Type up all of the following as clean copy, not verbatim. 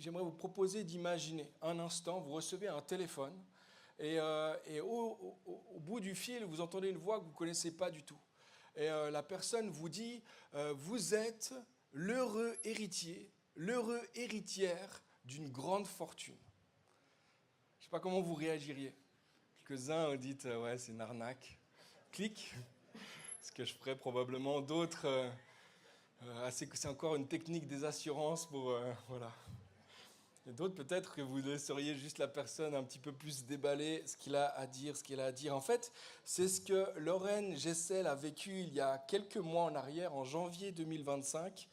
j'aimerais vous proposer d'imaginer un instant, vous recevez un téléphone et au bout du fil, vous entendez une voix que vous ne connaissez pas du tout. Et la personne vous dit, vous êtes l'heureux héritier, l'heureux héritière d'une grande fortune. Je ne sais pas comment vous réagiriez. Quelques-uns ont dit, ouais, c'est une arnaque. Clique. Ce que je ferais probablement. D'autres, c'est encore une technique des assurances pour... voilà. Et d'autres, peut-être que vous laisseriez juste la personne un petit peu plus déballer ce qu'il a à dire, ce qu'elle a à dire. En fait, c'est ce que Lorraine Gessel a vécu il y a quelques mois en arrière, en janvier 2025.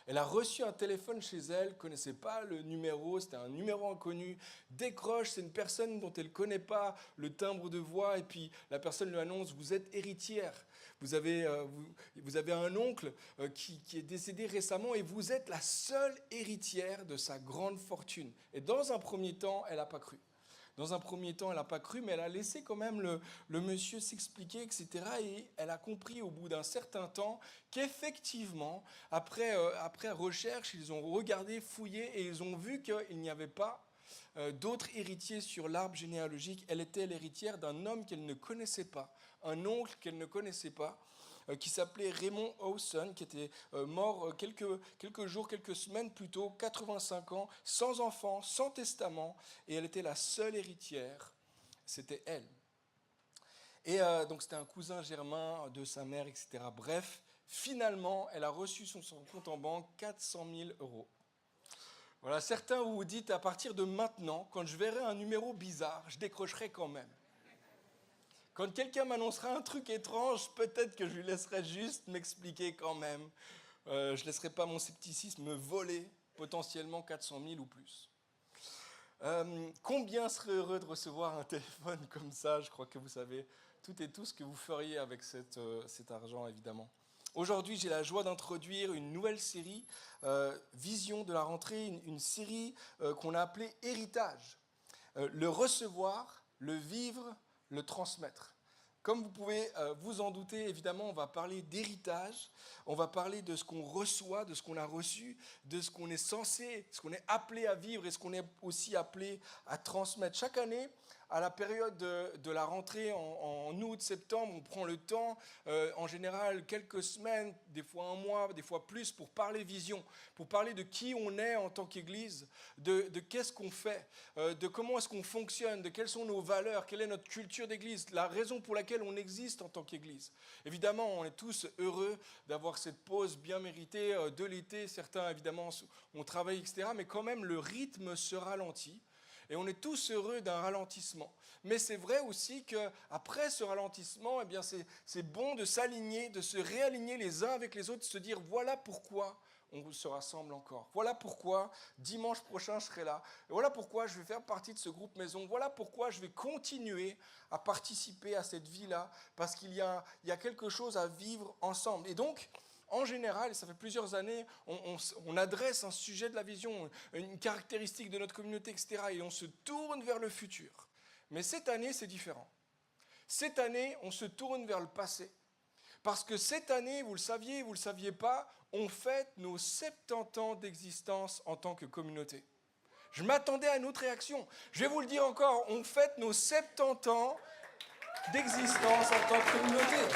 Elle a reçu un téléphone chez elle, ne connaissait pas le numéro, c'était un numéro inconnu. Décroche, c'est une personne dont elle ne connaît pas le timbre de voix, et puis la personne lui annonce, vous êtes héritière. Vous avez un oncle qui est décédé récemment et vous êtes la seule héritière de sa grande fortune. Et dans un premier temps, elle n'a pas cru. Dans un premier temps, elle n'a pas cru, mais elle a laissé quand même le monsieur s'expliquer, etc. Et elle a compris au bout d'un certain temps qu'effectivement, après recherche, ils ont regardé, fouillé et ils ont vu qu'il n'y avait pas d'autres héritiers sur l'arbre généalogique. Elle était l'héritière d'un homme qu'elle ne connaissait pas, un oncle qu'elle ne connaissait pas, qui s'appelait Raymond Howson, qui était mort quelques jours, quelques semaines plus tôt, 85 ans, sans enfant, sans testament, et elle était la seule héritière, c'était elle. Et donc c'était un cousin germain de sa mère, etc. Bref, finalement, elle a reçu son compte en banque 400 000 euros. Voilà, certains vous dites, à partir de maintenant, quand je verrai un numéro bizarre, je décrocherai quand même. Quand quelqu'un m'annoncera un truc étrange, peut-être que je lui laisserai juste m'expliquer quand même. Je ne laisserai pas mon scepticisme me voler potentiellement 400 000 ou plus. Combien serait heureux de recevoir un téléphone comme ça? Je crois que vous savez tout et tout ce que vous feriez avec cet argent, évidemment. Aujourd'hui, j'ai la joie d'introduire une nouvelle série, Vision de la rentrée, une série qu'on a appelée Héritage. Le recevoir, le vivre, le transmettre. Comme vous pouvez vous en douter, évidemment, on va parler d'héritage, on va parler de ce qu'on reçoit, de ce qu'on a reçu, de ce qu'on est censé, ce qu'on est appelé à vivre et ce qu'on est aussi appelé à transmettre. Chaque année, à la période de la rentrée, en août, septembre, on prend le temps, en général quelques semaines, des fois un mois, des fois plus, pour parler vision, pour parler de qui on est en tant qu'Église, de qu'est-ce qu'on fait, de comment est-ce qu'on fonctionne, de quelles sont nos valeurs, quelle est notre culture d'Église, la raison pour laquelle on existe en tant qu'Église. Évidemment, on est tous heureux d'avoir cette pause bien méritée de l'été. Certains, évidemment, ont travaillé, etc. Mais quand même, le rythme se ralentit. Et on est tous heureux d'un ralentissement. Mais c'est vrai aussi qu'après ce ralentissement, eh bien c'est bon de s'aligner, de se réaligner les uns avec les autres, de se dire voilà pourquoi on se rassemble encore. Voilà pourquoi dimanche prochain je serai là. Et voilà pourquoi je vais faire partie de ce groupe maison. Voilà pourquoi je vais continuer à participer à cette vie-là, parce qu'il y a quelque chose à vivre ensemble. Et donc, en général, et ça fait plusieurs années, on adresse un sujet de la vision, une caractéristique de notre communauté, etc. Et on se tourne vers le futur. Mais cette année, c'est différent. Cette année, on se tourne vers le passé. Parce que cette année, vous le saviez pas, on fête nos 70 ans d'existence en tant que communauté. Je m'attendais à une autre réaction. Je vais vous le dire encore, on fête nos 70 ans d'existence en tant que communauté.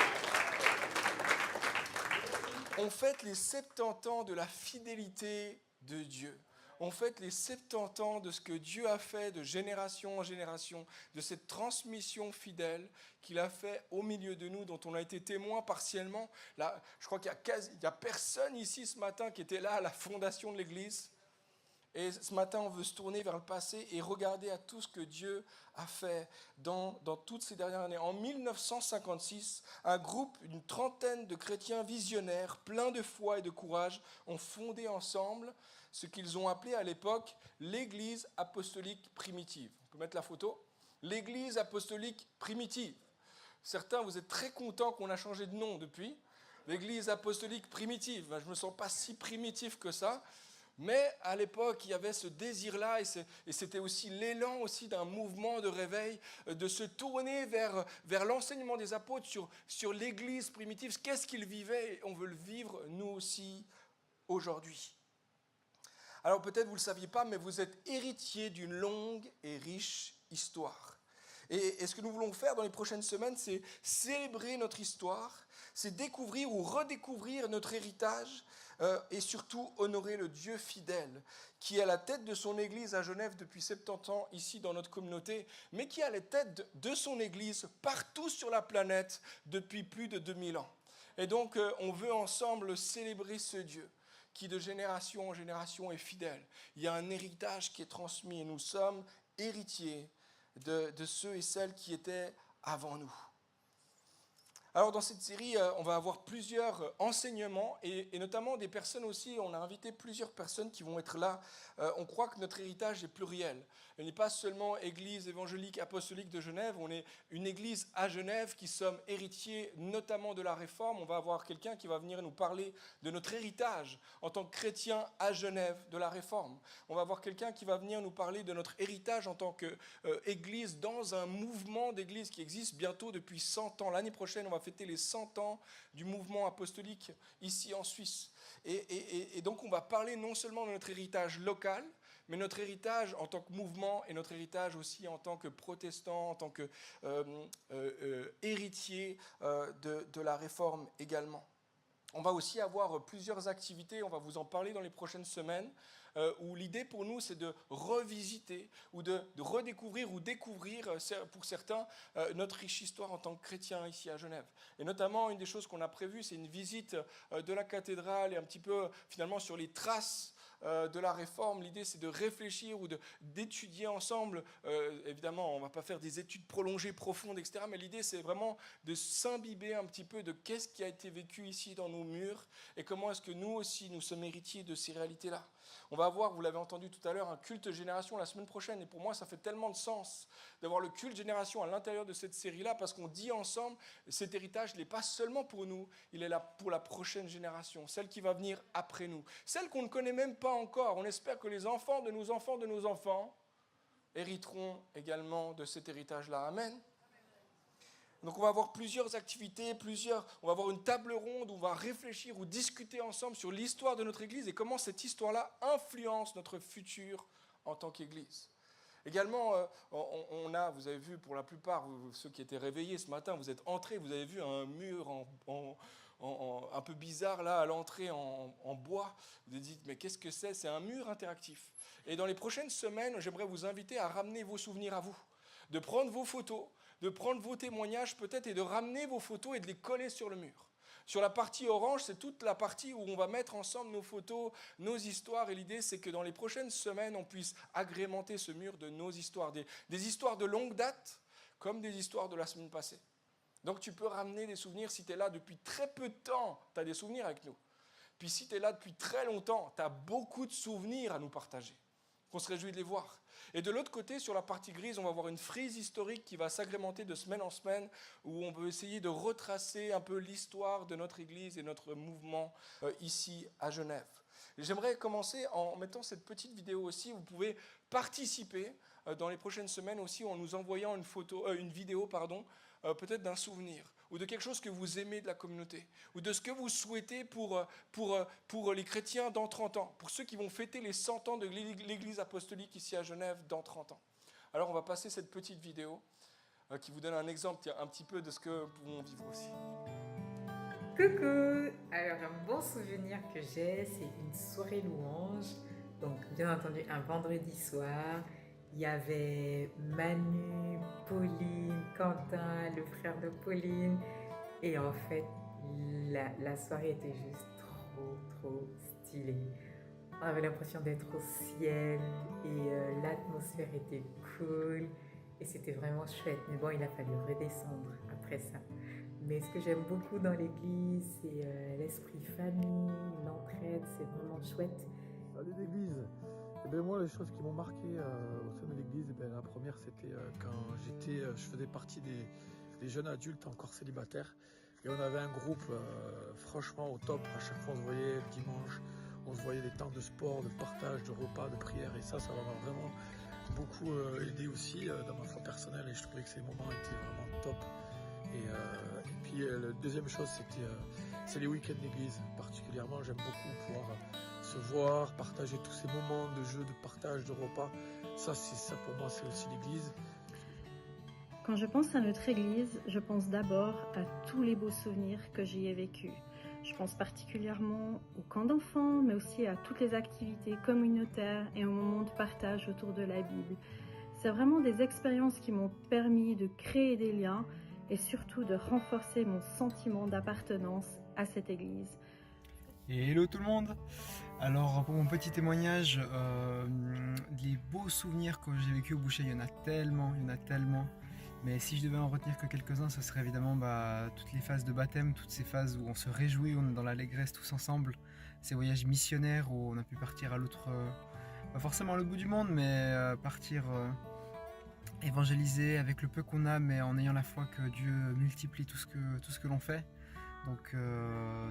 On fête les 70 ans de la fidélité de Dieu. On fête les 70 ans de ce que Dieu a fait de génération en génération, de cette transmission fidèle qu'il a fait au milieu de nous, dont on a été témoin partiellement. Là, je crois qu'il n'y a personne ici ce matin qui était là à la fondation de l'Église. Et ce matin, on veut se tourner vers le passé et regarder à tout ce que Dieu a fait dans toutes ces dernières années. En 1956, un groupe, une trentaine de chrétiens visionnaires, pleins de foi et de courage, ont fondé ensemble ce qu'ils ont appelé à l'époque l'Église apostolique primitive. On peut mettre la photo. L'Église apostolique primitive. Certains, vous êtes très contents qu'on a changé de nom depuis. L'Église apostolique primitive. Je ne me sens pas si primitif que ça. Mais à l'époque, il y avait ce désir-là, et c'était aussi l'élan aussi d'un mouvement de réveil, de se tourner vers l'enseignement des apôtres sur l'Église primitive. Qu'est-ce qu'ils vivaient? Et on veut le vivre, nous aussi, aujourd'hui. Alors peut-être vous ne le saviez pas, mais vous êtes héritier d'une longue et riche histoire. Et ce que nous voulons faire dans les prochaines semaines, c'est célébrer notre histoire, c'est découvrir ou redécouvrir notre héritage et surtout honorer le Dieu fidèle qui est à la tête de son Église à Genève depuis 70 ans ici dans notre communauté, mais qui est à la tête de son Église partout sur la planète depuis plus de 2000 ans. Et donc on veut ensemble célébrer ce Dieu qui de génération en génération est fidèle. Il y a un héritage qui est transmis et nous sommes héritiers de ceux et celles qui étaient avant nous. Alors dans cette série, on va avoir plusieurs enseignements et notamment des personnes aussi, on a invité plusieurs personnes qui vont être là. On croit que notre héritage est pluriel. On n'est pas seulement Église évangélique apostolique de Genève, on est une église à Genève qui sommes héritiers notamment de la Réforme. On va avoir quelqu'un qui va venir nous parler de notre héritage en tant que chrétien à Genève de la Réforme. On va avoir quelqu'un qui va venir nous parler de notre héritage en tant qu'église dans un mouvement d'église qui existe bientôt depuis 100 ans. L'année prochaine, on va fêter les 100 ans du mouvement apostolique ici en Suisse. Et donc on va parler non seulement de notre héritage local, mais notre héritage en tant que mouvement et notre héritage aussi en tant que protestant, en tant que héritier de la Réforme également. On va aussi avoir plusieurs activités, on va vous en parler dans les prochaines semaines, où l'idée pour nous c'est de revisiter ou de redécouvrir ou découvrir pour certains notre riche histoire en tant que chrétien ici à Genève. Et notamment une des choses qu'on a prévues c'est une visite de la cathédrale et un petit peu finalement sur les traces de la Réforme. L'idée c'est de réfléchir ou d'étudier ensemble, évidemment on ne va pas faire des études prolongées, profondes, etc. Mais l'idée c'est vraiment de s'imbiber un petit peu de qu'est-ce qui a été vécu ici dans nos murs et comment est-ce que nous aussi nous sommes héritiers de ces réalités-là. On va avoir, vous l'avez entendu tout à l'heure, un culte génération la semaine prochaine et pour moi ça fait tellement de sens d'avoir le culte génération à l'intérieur de cette série-là parce qu'on dit ensemble cet héritage n'est pas seulement pour nous, il est là pour la prochaine génération, celle qui va venir après nous, celle qu'on ne connaît même pas encore. On espère que les enfants de nos enfants de nos enfants hériteront également de cet héritage-là. Amen. Donc on va avoir plusieurs activités, on va avoir une table ronde où on va réfléchir ou discuter ensemble sur l'histoire de notre Église et comment cette histoire-là influence notre futur en tant qu'Église. Également, vous avez vu pour la plupart, ceux qui étaient réveillés ce matin, vous êtes entrés, vous avez vu un mur un peu bizarre là à l'entrée en bois. Vous vous dites, mais qu'est-ce que c'est ? C'est un mur interactif. Et dans les prochaines semaines, j'aimerais vous inviter à ramener vos souvenirs à vous, de prendre vos photos, de prendre vos témoignages peut-être et de ramener vos photos et de les coller sur le mur. Sur la partie orange, c'est toute la partie où on va mettre ensemble nos photos, nos histoires. Et l'idée, c'est que dans les prochaines semaines, on puisse agrémenter ce mur de nos histoires. Des histoires de longue date, comme des histoires de la semaine passée. Donc tu peux ramener des souvenirs. Si tu es là depuis très peu de temps, tu as des souvenirs avec nous. Puis si tu es là depuis très longtemps, tu as beaucoup de souvenirs à nous partager. On se réjouit de les voir. Et de l'autre côté, sur la partie grise, on va avoir une frise historique qui va s'agrémenter de semaine en semaine, où on peut essayer de retracer un peu l'histoire de notre Église et notre mouvement ici à Genève. Et j'aimerais commencer en mettant cette petite vidéo aussi. Vous pouvez participer dans les prochaines semaines aussi en nous envoyant une vidéo, peut-être d'un souvenir ou de quelque chose que vous aimez de la communauté, ou de ce que vous souhaitez pour les chrétiens dans 30 ans, pour ceux qui vont fêter les 100 ans de l'Église apostolique ici à Genève dans 30 ans. Alors on va passer cette petite vidéo qui vous donne un exemple un petit peu de ce que nous pouvons vivre aussi. Coucou! Alors un bon souvenir que j'ai, c'est une soirée louange, donc bien entendu un vendredi soir. Il y avait Manu, Pauline, Quentin, le frère de Pauline. Et en fait, la soirée était juste trop stylée. On avait l'impression d'être au ciel et l'atmosphère était cool. Et c'était vraiment chouette. Mais bon, il a fallu redescendre après ça. Mais ce que j'aime beaucoup dans l'église, c'est l'esprit famille, l'entraide, c'est vraiment chouette. Salut l'église. Moi, les choses qui m'ont marqué au sein de l'église, la première, c'était quand je faisais partie des jeunes adultes encore célibataires. Et on avait un groupe franchement au top. À chaque fois, on se voyait le dimanche, on se voyait des temps de sport, de partage, de repas, de prière. Et ça m'a vraiment beaucoup aidé aussi dans ma foi personnelle. Et je trouvais que ces moments étaient vraiment top. Et puis la deuxième chose, c'est les week-ends d'église. Particulièrement, j'aime beaucoup pouvoir se voir, partager tous ces moments de jeu, de partage, de repas. Ça pour moi, c'est aussi l'église. Quand je pense à notre église, je pense d'abord à tous les beaux souvenirs que j'y ai vécus. Je pense particulièrement au camp d'enfants, mais aussi à toutes les activités communautaires et aux moments de partage autour de la Bible. C'est vraiment des expériences qui m'ont permis de créer des liens et surtout de renforcer mon sentiment d'appartenance à cette église. Et hello tout le monde. Alors pour mon petit témoignage, les beaux souvenirs que j'ai vécu au Boucher, il y en a tellement. Mais si je devais en retenir que quelques-uns, ce serait évidemment toutes les phases de baptême, toutes ces phases où on se réjouit, on est dans l'allégresse tous ensemble, ces voyages missionnaires où on a pu partir à l'autre, pas forcément à l'autre bout du monde, mais partir évangéliser avec le peu qu'on a, mais en ayant la foi que Dieu multiplie tout ce que l'on fait. Donc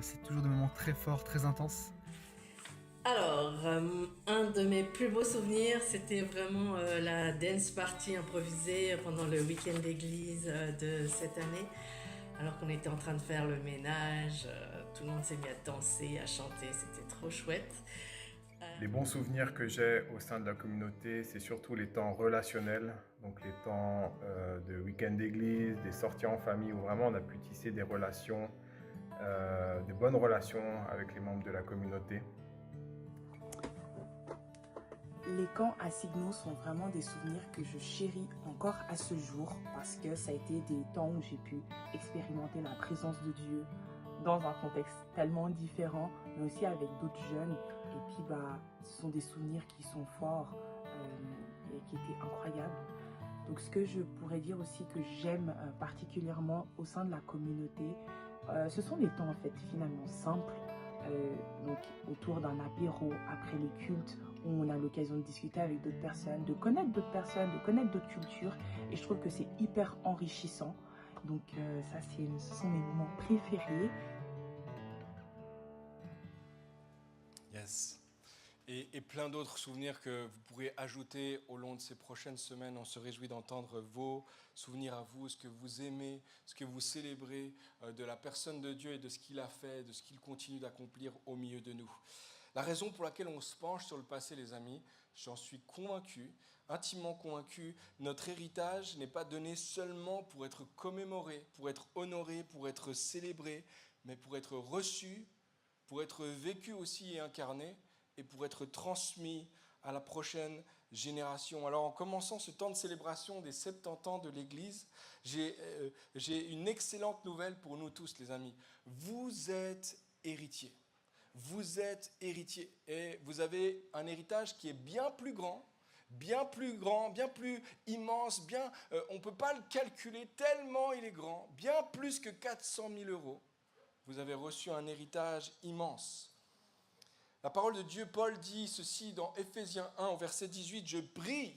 c'est toujours des moments très forts, très intenses. Alors, un de mes plus beaux souvenirs, c'était vraiment la dance party improvisée pendant le week-end d'église de cette année. Alors qu'on était en train de faire le ménage, tout le monde s'est mis à danser, à chanter, c'était trop chouette. Les bons souvenirs que j'ai au sein de la communauté, c'est surtout les temps relationnels, donc les temps de week-end d'église, des sorties en famille où vraiment on a pu tisser des relations, de bonnes relations avec les membres de la communauté. Les camps à Signo sont vraiment des souvenirs que je chéris encore à ce jour parce que ça a été des temps où j'ai pu expérimenter la présence de Dieu dans un contexte tellement différent, mais aussi avec d'autres jeunes. Et puis, ce sont des souvenirs qui sont forts et qui étaient incroyables. Donc, ce que je pourrais dire aussi que j'aime particulièrement au sein de la communauté, ce sont des temps en fait finalement simples. Donc autour d'un apéro après le culte où on a l'occasion de discuter avec d'autres personnes, de connaître d'autres personnes, de connaître d'autres cultures, et je trouve que c'est hyper enrichissant. Donc ce sont mes moments préférés. Yes. Et plein d'autres souvenirs que vous pourrez ajouter au long de ces prochaines semaines. On se réjouit d'entendre vos souvenirs à vous, ce que vous aimez, ce que vous célébrez de la personne de Dieu et de ce qu'il a fait, de ce qu'il continue d'accomplir au milieu de nous. La raison pour laquelle on se penche sur le passé, les amis, j'en suis convaincu, intimement convaincu, notre héritage n'est pas donné seulement pour être commémoré, pour être honoré, pour être célébré, mais pour être reçu, pour être vécu aussi et incarné, et pour être transmis à la prochaine génération. Alors en commençant ce temps de célébration des 70 ans de l'Église, j'ai une excellente nouvelle pour nous tous, les amis. Vous êtes héritiers. Vous êtes héritiers. Et vous avez un héritage qui est bien plus grand, bien plus immense, on ne peut pas le calculer tellement il est grand, bien plus que 400 000 €. Vous avez reçu un héritage immense. La parole de Dieu, Paul dit ceci dans Éphésiens 1 au verset 18, « Je prie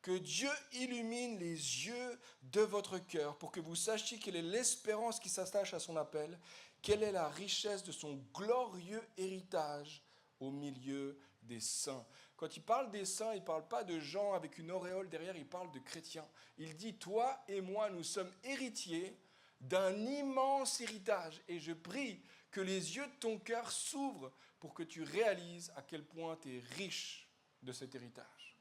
que Dieu illumine les yeux de votre cœur pour que vous sachiez quelle est l'espérance qui s'attache à son appel, quelle est la richesse de son glorieux héritage au milieu des saints. » Quand il parle des saints, il ne parle pas de gens avec une auréole derrière, il parle de chrétiens. Il dit « Toi et moi, nous sommes héritiers d'un immense héritage et je prie que les yeux de ton cœur s'ouvrent pour que tu réalises à quel point tu es riche de cet héritage. »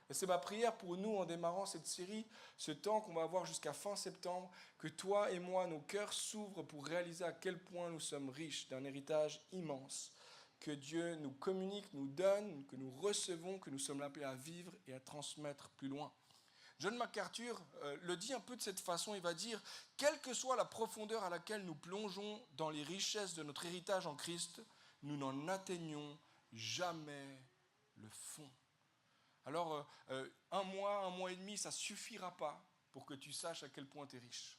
Et c'est ma prière pour nous en démarrant cette série, ce temps qu'on va avoir jusqu'à fin septembre, que toi et moi, nos cœurs s'ouvrent pour réaliser à quel point nous sommes riches d'un héritage immense, que Dieu nous communique, nous donne, que nous recevons, que nous sommes appelés à vivre et à transmettre plus loin. John MacArthur le dit un peu de cette façon, il va dire « Quelle que soit la profondeur à laquelle nous plongeons dans les richesses de notre héritage en Christ, nous n'en atteignons jamais le fond. » Alors, un mois et demi, ça ne suffira pas pour que tu saches à quel point tu es riche.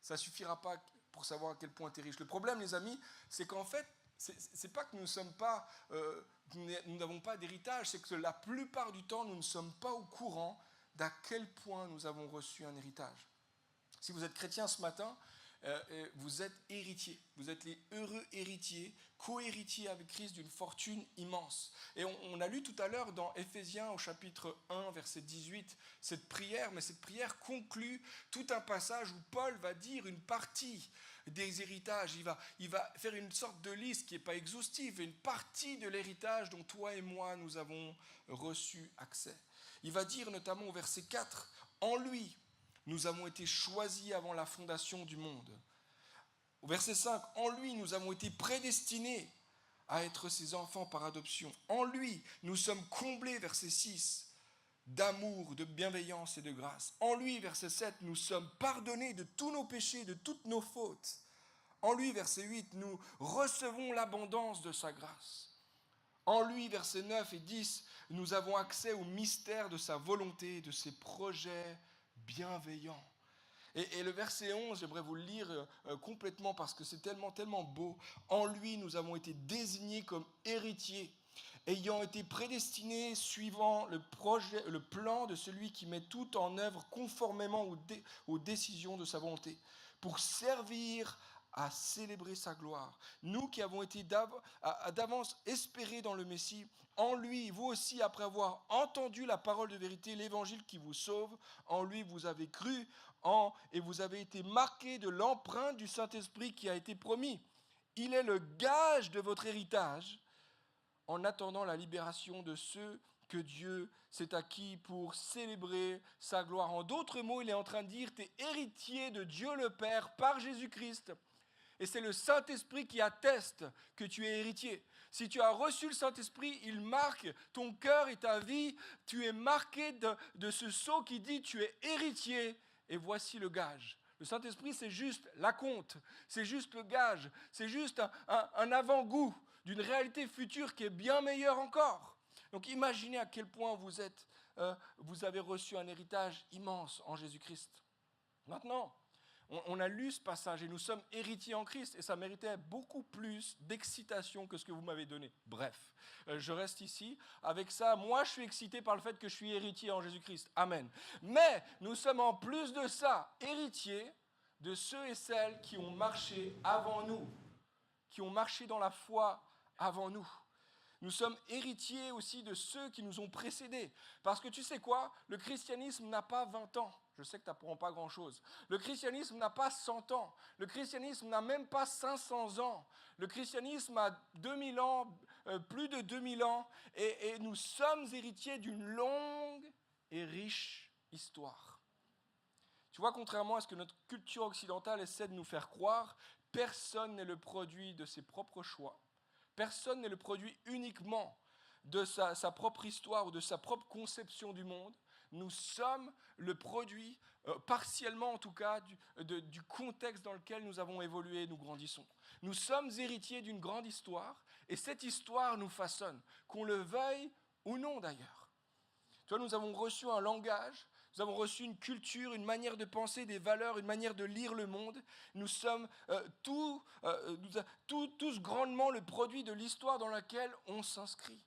Ça ne suffira pas pour savoir à quel point tu es riche. Le problème, les amis, c'est qu'en fait, c'est pas que nous n'avons pas d'héritage, c'est que la plupart du temps, nous ne sommes pas au courant d'à quel point nous avons reçu un héritage. Si vous êtes chrétien ce matin, vous êtes héritiers. Vous êtes les heureux héritiers, co-héritiers avec Christ d'une fortune immense. Et on a lu tout à l'heure dans Éphésiens au chapitre 1, verset 18, cette prière, mais cette prière conclut tout un passage où Paul va dire une partie des héritages. Il va faire une sorte de liste qui n'est pas exhaustive, une partie de l'héritage dont toi et moi nous avons reçu accès. Il va dire notamment au verset 4, « En lui, nous avons été choisis avant la fondation du monde. » Au verset 5, « En lui, nous avons été prédestinés à être ses enfants par adoption. En lui, nous sommes comblés, verset 6, d'amour, de bienveillance et de grâce. En lui, verset 7, nous sommes pardonnés de tous nos péchés, de toutes nos fautes. En lui, verset 8, nous recevons l'abondance de sa grâce. En lui, versets 9 et 10, nous avons accès au mystère de sa volonté, de ses projets bienveillants. » Et le verset 11, j'aimerais vous le lire complètement parce que c'est tellement, tellement beau. « En lui, nous avons été désignés comme héritiers, ayant été prédestinés suivant le plan de celui qui met tout en œuvre conformément aux décisions de sa volonté, pour servir à célébrer sa gloire. Nous qui avons été d'avance espérés dans le Messie, en lui, vous aussi, après avoir entendu la parole de vérité, l'évangile qui vous sauve, en lui vous avez cru, et vous avez été marqués de l'empreinte du Saint-Esprit qui a été promis. Il est le gage de votre héritage, en attendant la libération de ceux que Dieu s'est acquis pour célébrer sa gloire. En d'autres mots, il est en train de dire, tu es héritier de Dieu le Père par Jésus-Christ. Et c'est le Saint-Esprit qui atteste que tu es héritier. Si tu as reçu le Saint-Esprit, il marque ton cœur et ta vie. Tu es marqué de ce sceau qui dit tu es héritier. Et voici le gage. Le Saint-Esprit, c'est juste l'acompte, c'est juste le gage, c'est juste un avant-goût d'une réalité future qui est bien meilleure encore. Donc imaginez à quel point vous avez reçu un héritage immense en Jésus-Christ. Maintenant, on a lu ce passage et nous sommes héritiers en Christ et ça méritait beaucoup plus d'excitation que ce que vous m'avez donné. Bref, je reste ici. Avec ça, moi je suis excité par le fait que je suis héritier en Jésus-Christ. Amen. Mais nous sommes en plus de ça héritiers de ceux et celles qui ont marché avant nous, qui ont marché dans la foi avant nous. Nous sommes héritiers aussi de ceux qui nous ont précédés. Parce que tu sais quoi? Le christianisme n'a pas 20 ans. Je sais que tu n'apprends pas grand-chose. Le christianisme n'a pas 100 ans. Le christianisme n'a même pas 500 ans. Le christianisme a 2000 ans, plus de 2000 ans. Et nous sommes héritiers d'une longue et riche histoire. Tu vois, contrairement à ce que notre culture occidentale essaie de nous faire croire, personne n'est le produit de ses propres choix. Personne n'est le produit uniquement de sa propre histoire ou de sa propre conception du monde. Nous sommes le produit, partiellement en tout cas, du contexte dans lequel nous avons évolué et nous grandissons. Nous sommes héritiers d'une grande histoire et cette histoire nous façonne, qu'on le veuille ou non d'ailleurs. Tu vois, nous avons reçu un langage, nous avons reçu une culture, une manière de penser, des valeurs, une manière de lire le monde. Nous sommes tous grandement le produit de l'histoire dans laquelle on s'inscrit.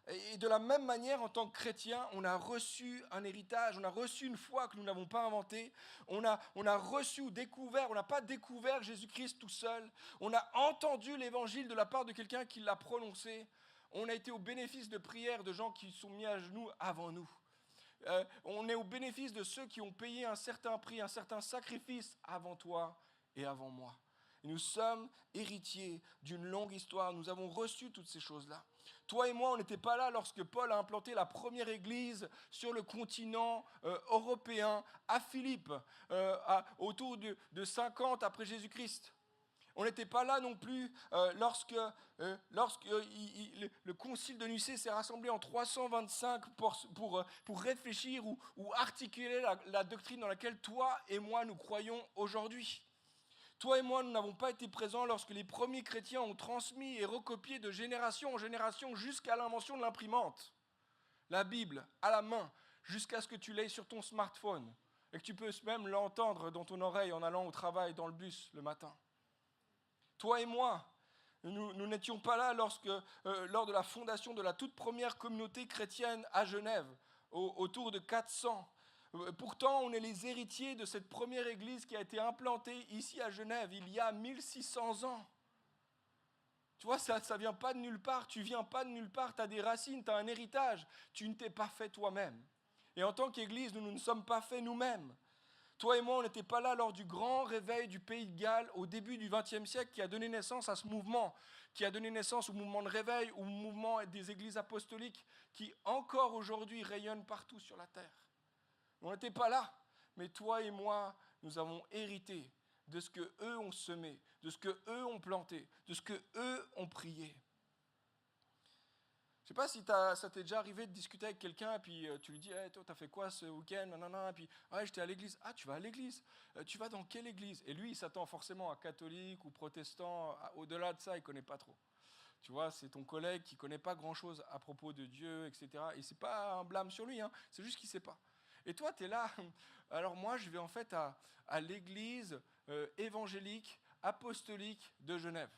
Et de la même manière, en tant que chrétien, on a reçu un héritage, on a reçu une foi que nous n'avons pas inventée, on a reçu ou découvert, on n'a pas découvert Jésus-Christ tout seul, on a entendu l'évangile de la part de quelqu'un qui l'a prononcé, on a été au bénéfice de prières de gens qui sont mis à genoux avant nous. On est au bénéfice de ceux qui ont payé un certain prix, un certain sacrifice avant toi et avant moi. Et nous sommes héritiers d'une longue histoire, nous avons reçu toutes ces choses-là. Toi et moi, on n'était pas là lorsque Paul a implanté la première église sur le continent européen, à Philippe, autour de 50 après Jésus-Christ. On n'était pas là non plus lorsque le concile de Nicée s'est rassemblé en 325 pour réfléchir ou articuler la doctrine dans laquelle toi et moi nous croyons aujourd'hui. Toi et moi, nous n'avons pas été présents lorsque les premiers chrétiens ont transmis et recopié de génération en génération jusqu'à l'invention de l'imprimante. La Bible, à la main, jusqu'à ce que tu l'aies sur ton smartphone et que tu peux même l'entendre dans ton oreille en allant au travail dans le bus le matin. Toi et moi, nous n'étions pas là lors de la fondation de la toute première communauté chrétienne à Genève, autour de 400. Pourtant, on est les héritiers de cette première église qui a été implantée ici à Genève il y a 1600 ans. Tu vois, ça ne vient pas de nulle part, tu ne viens pas de nulle part, tu as des racines, tu as un héritage, tu ne t'es pas fait toi-même. Et en tant qu'Église, nous ne sommes pas faits nous-mêmes. Toi et moi, on n'était pas là lors du grand réveil du pays de Galles au début du XXe siècle qui a donné naissance à ce mouvement, qui a donné naissance au mouvement de réveil, au mouvement des églises apostoliques qui encore aujourd'hui rayonnent partout sur la terre. On n'était pas là, mais toi et moi, nous avons hérité de ce qu'eux ont semé, de ce qu'eux ont planté, de ce qu'eux ont prié. Je ne sais pas si ça t'est déjà arrivé de discuter avec quelqu'un et puis tu lui dis hey, « toi, tu as fait quoi ce week-end ?» Et puis « ah, j'étais à l'église. »« Ah, tu vas à l'église. Tu vas dans quelle église ?» Et lui, il s'attend forcément à catholique ou protestant. Au-delà de ça, il ne connaît pas trop. Tu vois, c'est ton collègue qui ne connaît pas grand-chose à propos de Dieu, etc. Et ce n'est pas un blâme sur lui, hein, c'est juste qu'il ne sait pas. Et toi, tu es là. Alors moi, je vais en fait à l'église évangélique, apostolique de Genève.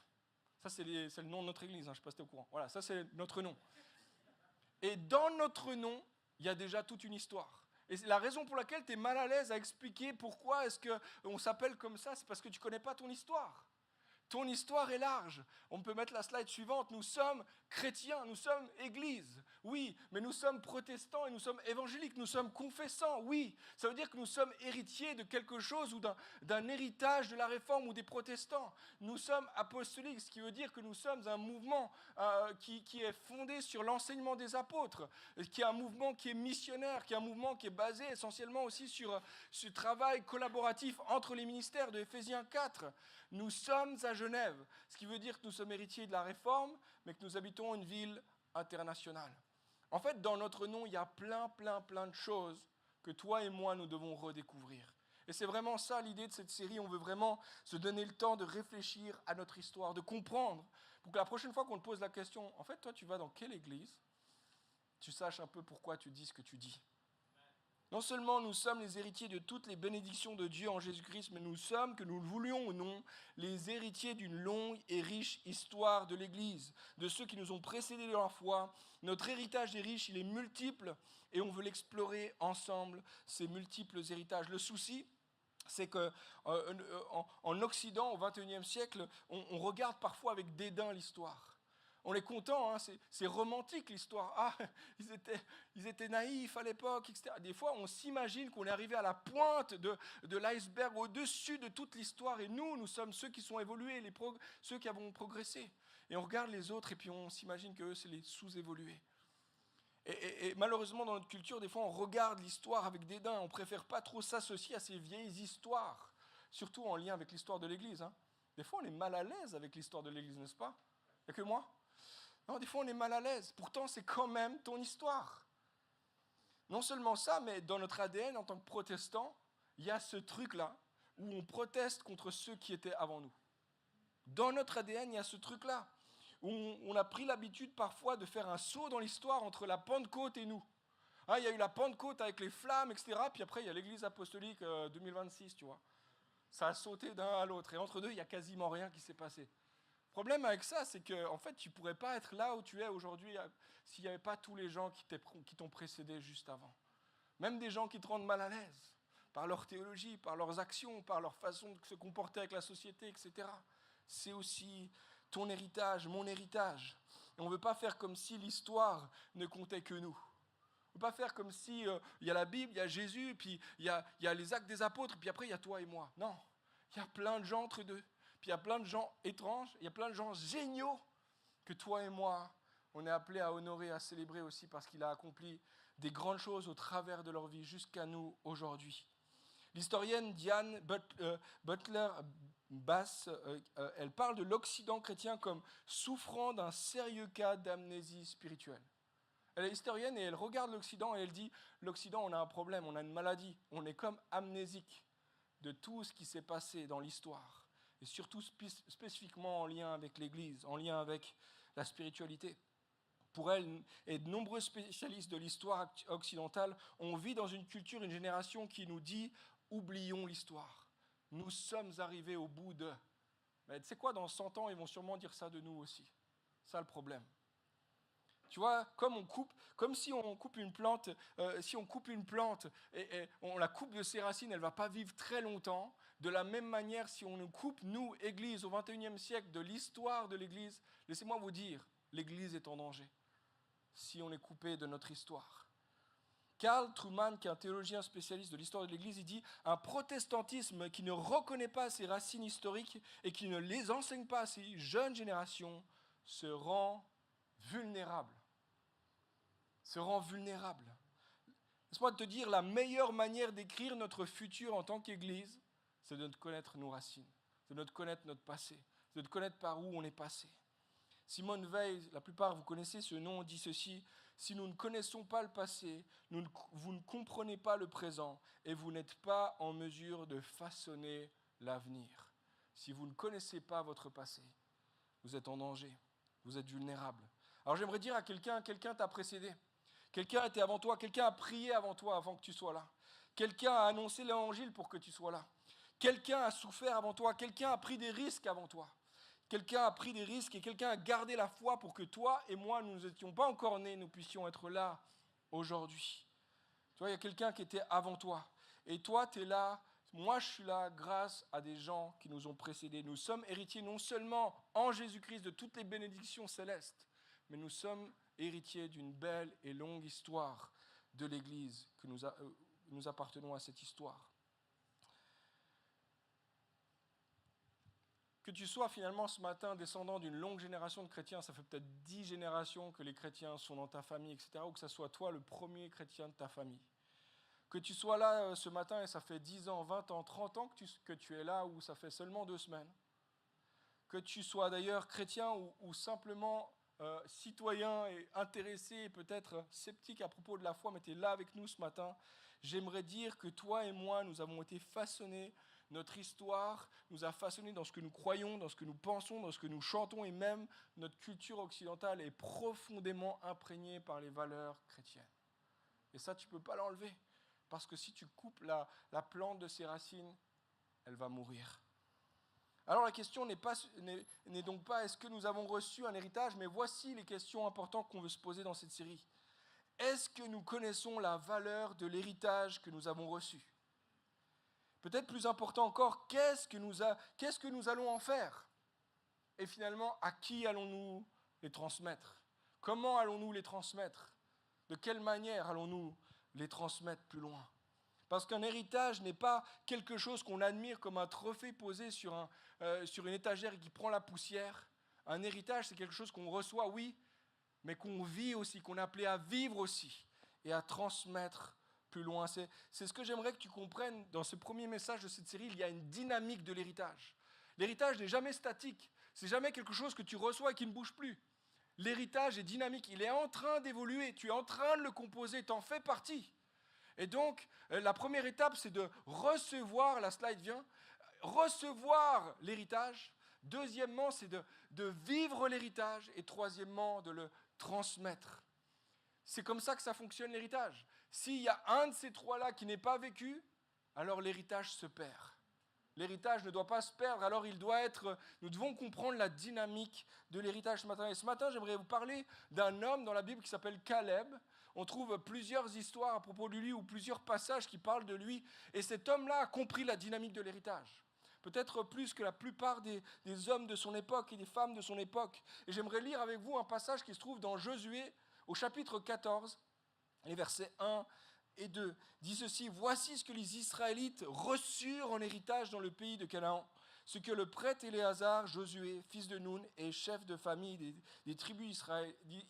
Ça, c'est le nom de notre église, hein, je ne sais pas si tu es au courant. Voilà, ça, c'est notre nom. Et dans notre nom, il y a déjà toute une histoire. Et la raison pour laquelle tu es mal à l'aise à expliquer pourquoi est-ce qu'on s'appelle comme ça, c'est parce que tu ne connais pas ton histoire. Ton histoire est large. On peut mettre la slide suivante. Nous sommes chrétiens, nous sommes église. Oui, mais nous sommes protestants et nous sommes évangéliques. Nous sommes confessants. Oui, ça veut dire que nous sommes héritiers de quelque chose ou d'un héritage de la réforme ou des protestants. Nous sommes apostoliques, ce qui veut dire que nous sommes un mouvement qui est fondé sur l'enseignement des apôtres, qui est un mouvement qui est missionnaire, qui est un mouvement qui est basé essentiellement aussi sur ce travail collaboratif entre les ministères de Éphésiens 4. Nous sommes à Genève, ce qui veut dire que nous sommes héritiers de la réforme, mais que nous habitons une ville internationale. En fait, dans notre nom, il y a plein de choses que toi et moi, nous devons redécouvrir. Et c'est vraiment ça l'idée de cette série. On veut vraiment se donner le temps de réfléchir à notre histoire, de comprendre, pour que la prochaine fois qu'on te pose la question, en fait, toi, tu vas dans quelle église ? Tu saches un peu pourquoi tu dis ce que tu dis. Non seulement nous sommes les héritiers de toutes les bénédictions de Dieu en Jésus-Christ, mais nous sommes, que nous le voulions ou non, les héritiers d'une longue et riche histoire de l'Église, de ceux qui nous ont précédés dans la foi. Notre héritage est riche, il est multiple, et on veut l'explorer ensemble, ces multiples héritages. Le souci, c'est qu'en Occident, au XXIe siècle, on regarde parfois avec dédain l'histoire. On est content, hein, c'est romantique l'histoire. Ah, ils étaient naïfs à l'époque, etc. Des fois, on s'imagine qu'on est arrivé à la pointe de l'iceberg, au-dessus de toute l'histoire. Et nous sommes ceux qui sont évolués, ceux qui avons progressé. Et on regarde les autres et puis on s'imagine qu'eux, c'est les sous-évolués. Et malheureusement, dans notre culture, des fois, on regarde l'histoire avec dédain. On ne préfère pas trop s'associer à ces vieilles histoires, surtout en lien avec l'histoire de l'Église. Hein. Des fois, on est mal à l'aise avec l'histoire de l'Église, n'est-ce pas ? Il n'y a que moi ? Non, des fois, on est mal à l'aise. Pourtant, c'est quand même ton histoire. Non seulement ça, mais dans notre ADN, en tant que protestant, il y a ce truc-là où on proteste contre ceux qui étaient avant nous. Dans notre ADN, il y a ce truc-là où on a pris l'habitude parfois de faire un saut dans l'histoire entre la Pentecôte et nous. Ah, il y a eu la Pentecôte avec les flammes, etc. Puis après, il y a l'Église apostolique 2026, tu vois. Ça a sauté d'un à l'autre. Et entre deux, il n'y a quasiment rien qui s'est passé. Le problème avec ça, c'est qu'en fait, tu ne pourrais pas être là où tu es aujourd'hui s'il n'y avait pas tous les gens qui t'ont précédé juste avant. Même des gens qui te rendent mal à l'aise, par leur théologie, par leurs actions, par leur façon de se comporter avec la société, etc. C'est aussi ton héritage, mon héritage. Et on ne veut pas faire comme si l'histoire ne comptait que nous. On ne veut pas faire comme si il y a la Bible, il y a Jésus, puis il y a les actes des apôtres, puis après il y a toi et moi. Non, il y a plein de gens entre deux. Puis il y a plein de gens étranges, il y a plein de gens géniaux que toi et moi, on est appelés à honorer, à célébrer aussi parce qu'il a accompli des grandes choses au travers de leur vie jusqu'à nous aujourd'hui. L'historienne Diane Butler-Bass, elle parle de l'Occident chrétien comme souffrant d'un sérieux cas d'amnésie spirituelle. Elle est historienne et elle regarde l'Occident et elle dit « L'Occident, on a un problème, on a une maladie, on est comme amnésique de tout ce qui s'est passé dans l'histoire. » Et surtout spécifiquement en lien avec l'Église, en lien avec la spiritualité. Pour elle et de nombreux spécialistes de l'histoire occidentale, on vit dans une culture, une génération qui nous dit « oublions l'histoire. Nous sommes arrivés au bout de... » Mais tu sais quoi, dans 100 ans, ils vont sûrement dire ça de nous aussi. C'est ça le problème. Tu vois, comme si on coupe une plante, si on coupe une plante et on la coupe de ses racines, elle ne va pas vivre très longtemps. De la même manière, si on nous coupe, nous, Église, au XXIe siècle, de l'histoire de l'Église, laissez-moi vous dire, l'Église est en danger si on est coupé de notre histoire. Karl Truman, qui est un théologien spécialiste de l'histoire de l'Église, il dit « Un protestantisme qui ne reconnaît pas ses racines historiques et qui ne les enseigne pas à ses jeunes générations se rend vulnérable. » Se rend vulnérable. Laisse-moi te dire, la meilleure manière d'écrire notre futur en tant qu'Église, c'est de connaître nos racines, c'est de connaître notre passé, c'est de connaître par où on est passé. Simone Weil, la plupart vous connaissez ce nom, dit ceci: si nous ne connaissons pas le passé, vous ne comprenez pas le présent et vous n'êtes pas en mesure de façonner l'avenir. Si vous ne connaissez pas votre passé, vous êtes en danger, vous êtes vulnérable. Alors j'aimerais dire à quelqu'un t'a précédé, quelqu'un était avant toi, quelqu'un a prié avant toi avant que tu sois là, quelqu'un a annoncé l'évangile pour que tu sois là, quelqu'un a souffert avant toi, quelqu'un a pris des risques avant toi. Quelqu'un a pris des risques et quelqu'un a gardé la foi pour que toi et moi, nous n'étions pas encore nés, nous puissions être là aujourd'hui. Tu vois, il y a quelqu'un qui était avant toi. Et toi, tu es là, moi je suis là grâce à des gens qui nous ont précédés. Nous sommes héritiers non seulement en Jésus-Christ de toutes les bénédictions célestes, mais nous sommes héritiers d'une belle et longue histoire de l'Église, que nous appartenons à cette histoire. Que tu sois finalement ce matin descendant d'une longue génération de chrétiens, ça fait peut-être 10 générations que les chrétiens sont dans ta famille, etc., ou que ça soit toi le premier chrétien de ta famille. Que tu sois là ce matin et ça fait 10 ans, 20 ans, 30 ans que tu es là, ou ça fait seulement 2 semaines. Que tu sois d'ailleurs chrétien ou simplement citoyen et intéressé, et peut-être sceptique à propos de la foi, mais tu es là avec nous ce matin. J'aimerais dire que toi et moi, nous avons été façonnés. Notre histoire nous a façonnés dans ce que nous croyons, dans ce que nous pensons, dans ce que nous chantons, et même notre culture occidentale est profondément imprégnée par les valeurs chrétiennes. Et ça, tu ne peux pas l'enlever, parce que si tu coupes la plante de ses racines, elle va mourir. Alors la question n'est donc pas est-ce que nous avons reçu un héritage, mais voici les questions importantes qu'on veut se poser dans cette série. Est-ce que nous connaissons la valeur de l'héritage que nous avons reçu ? Peut-être plus important encore, qu'est-ce que nous allons en faire ? Et finalement, à qui allons-nous les transmettre ? Comment allons-nous les transmettre ? De quelle manière allons-nous les transmettre plus loin ? Parce qu'un héritage n'est pas quelque chose qu'on admire comme un trophée posé sur une étagère et qui prend la poussière. Un héritage, c'est quelque chose qu'on reçoit, oui, mais qu'on vit aussi, qu'on est appelé à vivre aussi et à transmettre plus loin. C'est ce que j'aimerais que tu comprennes dans ce premier message de cette série. Il y a une dynamique de l'héritage. L'héritage n'est jamais statique. C'est jamais quelque chose que tu reçois et qui ne bouge plus. L'héritage est dynamique. Il est en train d'évoluer. Tu es en train de le composer. Tu en fais partie. Et donc, la première étape, c'est de recevoir, la slide vient, recevoir l'héritage. Deuxièmement, c'est de vivre l'héritage. Et troisièmement, de le transmettre. C'est comme ça que ça fonctionne l'héritage. S'il y a un de ces trois-là qui n'est pas vécu, alors l'héritage se perd. L'héritage ne doit pas se perdre, alors nous devons comprendre la dynamique de l'héritage ce matin. Et ce matin, j'aimerais vous parler d'un homme dans la Bible qui s'appelle Caleb. On trouve plusieurs histoires à propos de lui ou plusieurs passages qui parlent de lui. Et cet homme-là a compris la dynamique de l'héritage. Peut-être plus que la plupart des hommes de son époque et des femmes de son époque. Et j'aimerais lire avec vous un passage qui se trouve dans Josué, au chapitre 14, les versets 1 et 2, dit ceci: « Voici ce que les Israélites reçurent en héritage dans le pays de Canaan, ce que le prêtre Éléazar, Josué, fils de Nun, et chef de famille des tribus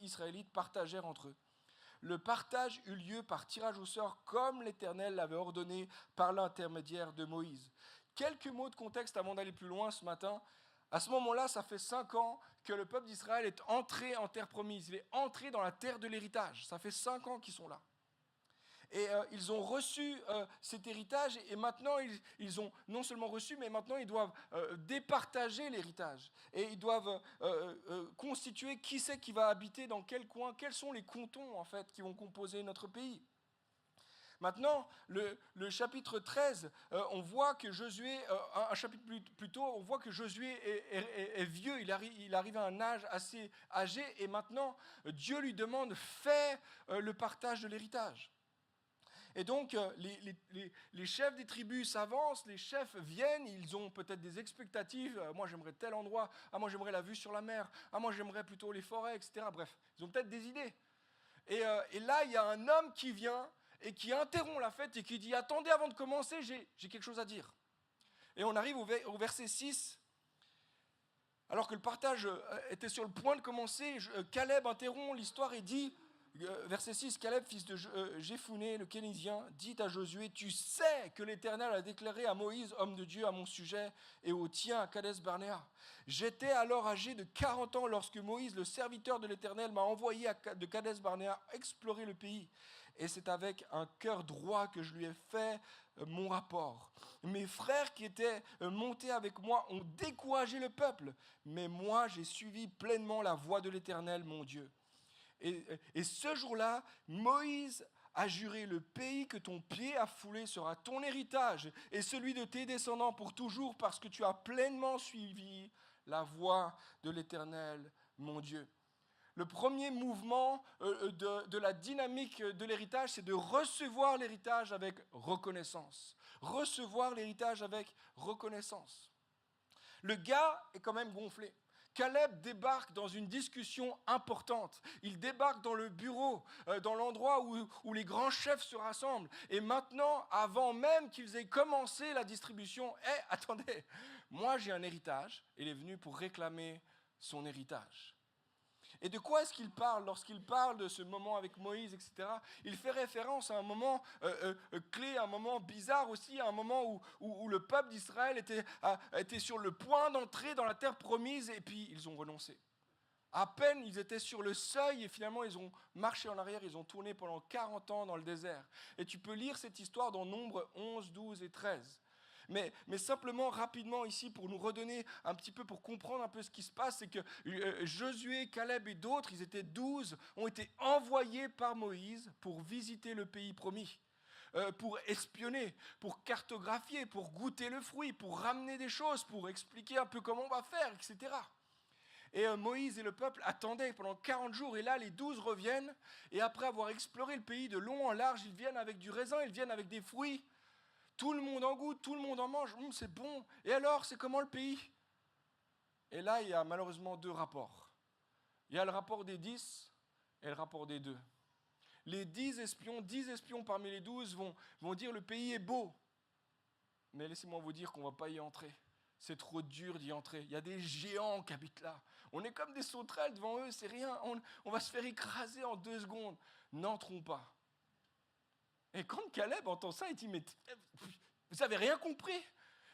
israélites partagèrent entre eux. Le partage eut lieu par tirage au sort, comme l'Éternel l'avait ordonné par l'intermédiaire de Moïse. » Quelques mots de contexte avant d'aller plus loin ce matin. À ce moment-là, ça fait 5 ans que le peuple d'Israël est entré en terre promise. Il est entré dans la terre de l'héritage. Ça fait 5 ans qu'ils sont là. Et ils ont reçu cet héritage et maintenant ils ont non seulement reçu, mais maintenant ils doivent départager l'héritage. Et ils doivent constituer qui c'est qui va habiter dans quel coin, quels sont les cantons en fait qui vont composer notre pays. Maintenant, le chapitre 13, on voit que Josué, un chapitre plus tôt, on voit que Josué est vieux, il arrive à un âge assez âgé, et maintenant, Dieu lui demande, fais le partage de l'héritage. Et donc, les chefs des tribus s'avancent, les chefs viennent, ils ont peut-être des expectatives. Moi, j'aimerais tel endroit. Ah, moi, j'aimerais la vue sur la mer. Ah, moi, j'aimerais plutôt les forêts, etc. Bref, ils ont peut-être des idées. Et là, il y a un homme qui vient et qui interrompt la fête et qui dit « Attendez, avant de commencer, j'ai quelque chose à dire. » Et on arrive au verset 6. Alors que le partage était sur le point de commencer, Caleb interrompt l'histoire et dit, verset 6, Caleb, fils de Jéphuné, le Kénésien, dit à Josué, « Tu sais que l'Éternel a déclaré à Moïse, homme de Dieu, à mon sujet, et au tien à Kadès-Barnéa. J'étais alors âgé de 40 ans lorsque Moïse, le serviteur de l'Éternel, m'a envoyé de Kadès-Barnéa explorer le pays. Et c'est avec un cœur droit que je lui ai fait mon rapport. Mes frères qui étaient montés avec moi ont découragé le peuple, mais moi j'ai suivi pleinement la voie de l'Éternel, mon Dieu. Et ce jour-là, Moïse a juré, le pays que ton pied a foulé sera ton héritage et celui de tes descendants pour toujours, parce que tu as pleinement suivi la voie de l'Éternel, mon Dieu. Le premier mouvement de la dynamique de l'héritage, c'est de recevoir l'héritage avec reconnaissance. Recevoir l'héritage avec reconnaissance. Le gars est quand même gonflé. Caleb débarque dans une discussion importante. Il débarque dans le bureau, dans l'endroit où les grands chefs se rassemblent. Et maintenant, avant même qu'ils aient commencé la distribution, attendez, moi j'ai un héritage. Il est venu pour réclamer son héritage. Et de quoi est-ce qu'il parle lorsqu'il parle de ce moment avec Moïse, etc. Il fait référence à un moment clé, un moment bizarre aussi, à un moment où le peuple d'Israël était sur le point d'entrer dans la terre promise et puis ils ont renoncé. À peine ils étaient sur le seuil et finalement ils ont marché en arrière, ils ont tourné pendant 40 ans dans le désert. Et tu peux lire cette histoire dans Nombres 11, 12 et 13. Mais simplement, rapidement ici, pour nous redonner un petit peu, pour comprendre un peu ce qui se passe, c'est que Josué, Caleb et d'autres, ils étaient 12, ont été envoyés par Moïse pour visiter le pays promis, pour espionner, pour cartographier, pour goûter le fruit, pour ramener des choses, pour expliquer un peu comment on va faire, etc. Et Moïse et le peuple attendaient pendant 40 jours, et là, les 12 reviennent, et après avoir exploré le pays de long en large, ils viennent avec du raisin, ils viennent avec des fruits. Tout le monde en goûte, tout le monde en mange, c'est bon. Et alors, c'est comment le pays? Et là, il y a malheureusement 2 rapports. Il y a le rapport des 10 et le rapport des 2. Les 10 espions parmi les 12 vont dire le pays est beau. Mais laissez-moi vous dire qu'on ne va pas y entrer. C'est trop dur d'y entrer. Il y a des géants qui habitent là. On est comme des sauterelles devant eux, c'est rien. On va se faire écraser en 2 secondes. N'entrons pas. Et quand Caleb entend ça, il dit, mais vous n'avez rien compris.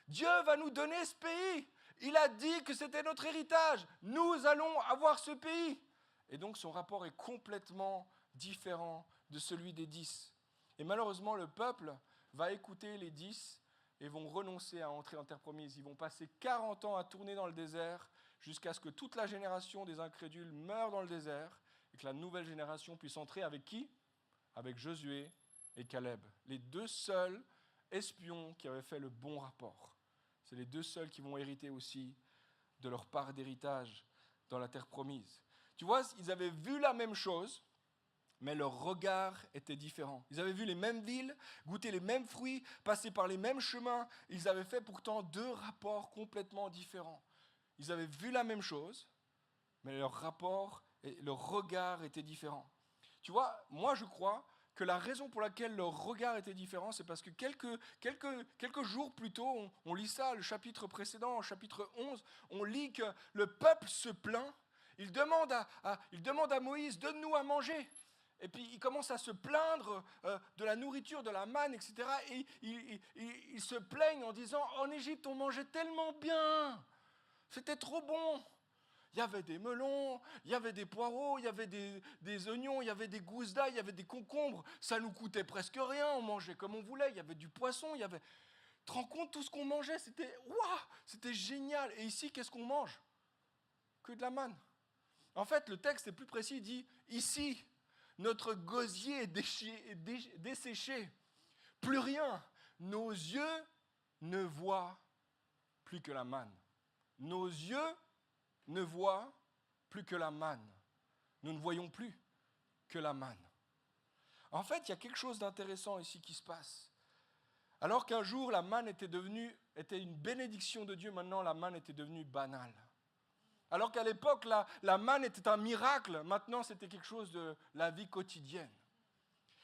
Dieu va nous donner ce pays. Il a dit que c'était notre héritage. Nous allons avoir ce pays. Et donc son rapport est complètement différent de celui des 10. Et malheureusement, le peuple va écouter les 10 et vont renoncer à entrer en terre promise. Ils vont passer 40 ans à tourner dans le désert jusqu'à ce que toute la génération des incrédules meure dans le désert et que la nouvelle génération puisse entrer avec qui? Avec Josué et Caleb, les 2 seuls espions qui avaient fait le bon rapport. C'est les 2 seuls qui vont hériter aussi de leur part d'héritage dans la terre promise. Tu vois, ils avaient vu la même chose, mais leur regard était différent. Ils avaient vu les mêmes villes, goûté les mêmes fruits, passé par les mêmes chemins. Ils avaient fait pourtant 2 rapports complètement différents. Ils avaient vu la même chose, mais leur rapport et leur regard étaient différents. Tu vois, moi je crois que la raison pour laquelle leur regard était différent, c'est parce que quelques jours plus tôt, on lit ça, le chapitre précédent, au chapitre 11, on lit que le peuple se plaint, il demande à Moïse, donne-nous à manger. Et puis il commence à se plaindre de la nourriture, de la manne, etc. Et ils se plaignent en disant, en Égypte, on mangeait tellement bien, c'était trop bon. Il y avait des melons, il y avait des poireaux, il y avait des oignons, il y avait des gousses d'ail, il y avait des concombres. Ça nous coûtait presque rien, on mangeait comme on voulait. Il y avait du poisson, il y avait... Tu te rends compte, tout ce qu'on mangeait, c'était génial. Et ici, qu'est-ce qu'on mange? Que de la manne. En fait, le texte est plus précis, il dit, ici, notre gosier est desséché. Plus rien. Nos yeux ne voient plus que la manne. Nos yeux ne voient plus que la manne. Nous ne voyons plus que la manne. En fait, il y a quelque chose d'intéressant ici qui se passe. Alors qu'un jour, la manne était une bénédiction de Dieu, maintenant la manne était devenue banale. Alors qu'à l'époque, la manne était un miracle, maintenant c'était quelque chose de la vie quotidienne.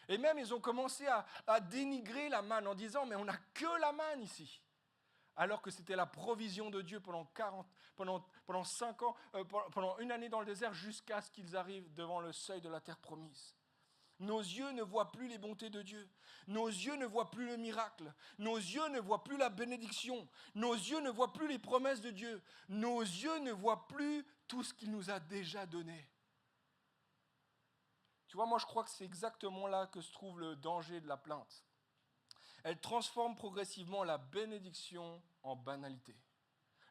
Et même, ils ont commencé à dénigrer la manne en disant « mais on n'a que la manne ici ». Alors que c'était la provision de Dieu pendant 5 ans, pendant une année dans le désert, jusqu'à ce qu'ils arrivent devant le seuil de la terre promise. Nos yeux ne voient plus les bontés de Dieu. Nos yeux ne voient plus le miracle. Nos yeux ne voient plus la bénédiction. Nos yeux ne voient plus les promesses de Dieu. Nos yeux ne voient plus tout ce qu'il nous a déjà donné. Tu vois, moi je crois que c'est exactement là que se trouve le danger de la plainte. Elle transforme progressivement la bénédiction en banalité.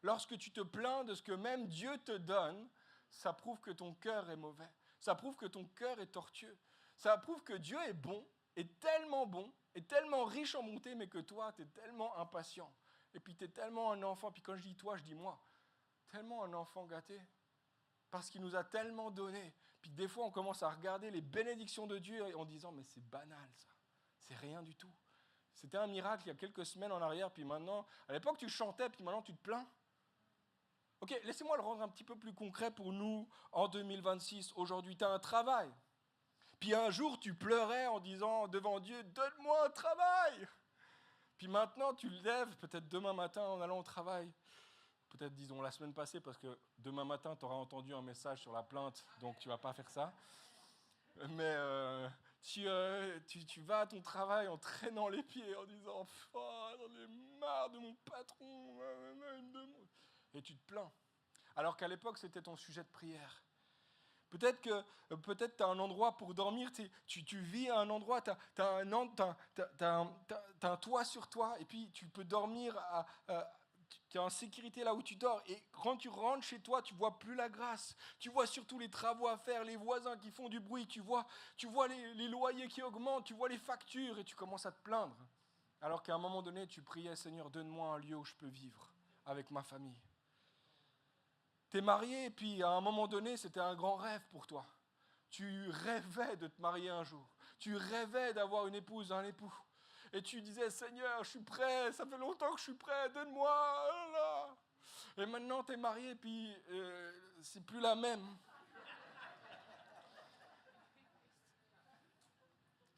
Lorsque tu te plains de ce que même Dieu te donne, ça prouve que ton cœur est mauvais. Ça prouve que ton cœur est tortueux. Ça prouve que Dieu est bon, est tellement riche en bonté, mais que toi, tu es tellement impatient. Et puis tu es tellement un enfant, puis quand je dis toi, je dis moi, tellement un enfant gâté. Parce qu'il nous a tellement donné. Puis des fois, on commence à regarder les bénédictions de Dieu en disant, mais c'est banal ça, c'est rien du tout. C'était un miracle il y a quelques semaines en arrière, puis maintenant, à l'époque tu chantais, puis maintenant tu te plains. Ok, laissez-moi le rendre un petit peu plus concret pour nous en 2026. Aujourd'hui, tu as un travail. Puis un jour, tu pleurais en disant devant Dieu, donne-moi un travail. Puis maintenant, tu le lèves, peut-être demain matin en allant au travail. Peut-être, disons, la semaine passée, parce que demain matin, tu auras entendu un message sur la plainte, donc tu ne vas pas faire ça. Mais tu vas à ton travail en traînant les pieds, en disant « Oh, j'en ai marre de mon patron, et tu te plains. Alors qu'à l'époque, c'était ton sujet de prière. Peut-être que tu as un endroit pour dormir, tu vis à un endroit, tu as un toit sur toi, et puis tu peux dormir, tu es en sécurité là où tu dors. Et quand tu rentres chez toi, tu ne vois plus la grâce. Tu vois surtout les travaux à faire, les voisins qui font du bruit, tu vois les loyers qui augmentent, tu vois les factures, et tu commences à te plaindre. Alors qu'à un moment donné, tu priais, Seigneur, donne-moi un lieu où je peux vivre avec ma famille. Tu es marié, et puis à un moment donné, c'était un grand rêve pour toi. Tu rêvais de te marier un jour. Tu rêvais d'avoir une épouse, un époux. Et tu disais, Seigneur, je suis prêt, ça fait longtemps que je suis prêt, donne-moi. Là. Et maintenant, tu es marié, et puis c'est plus la même.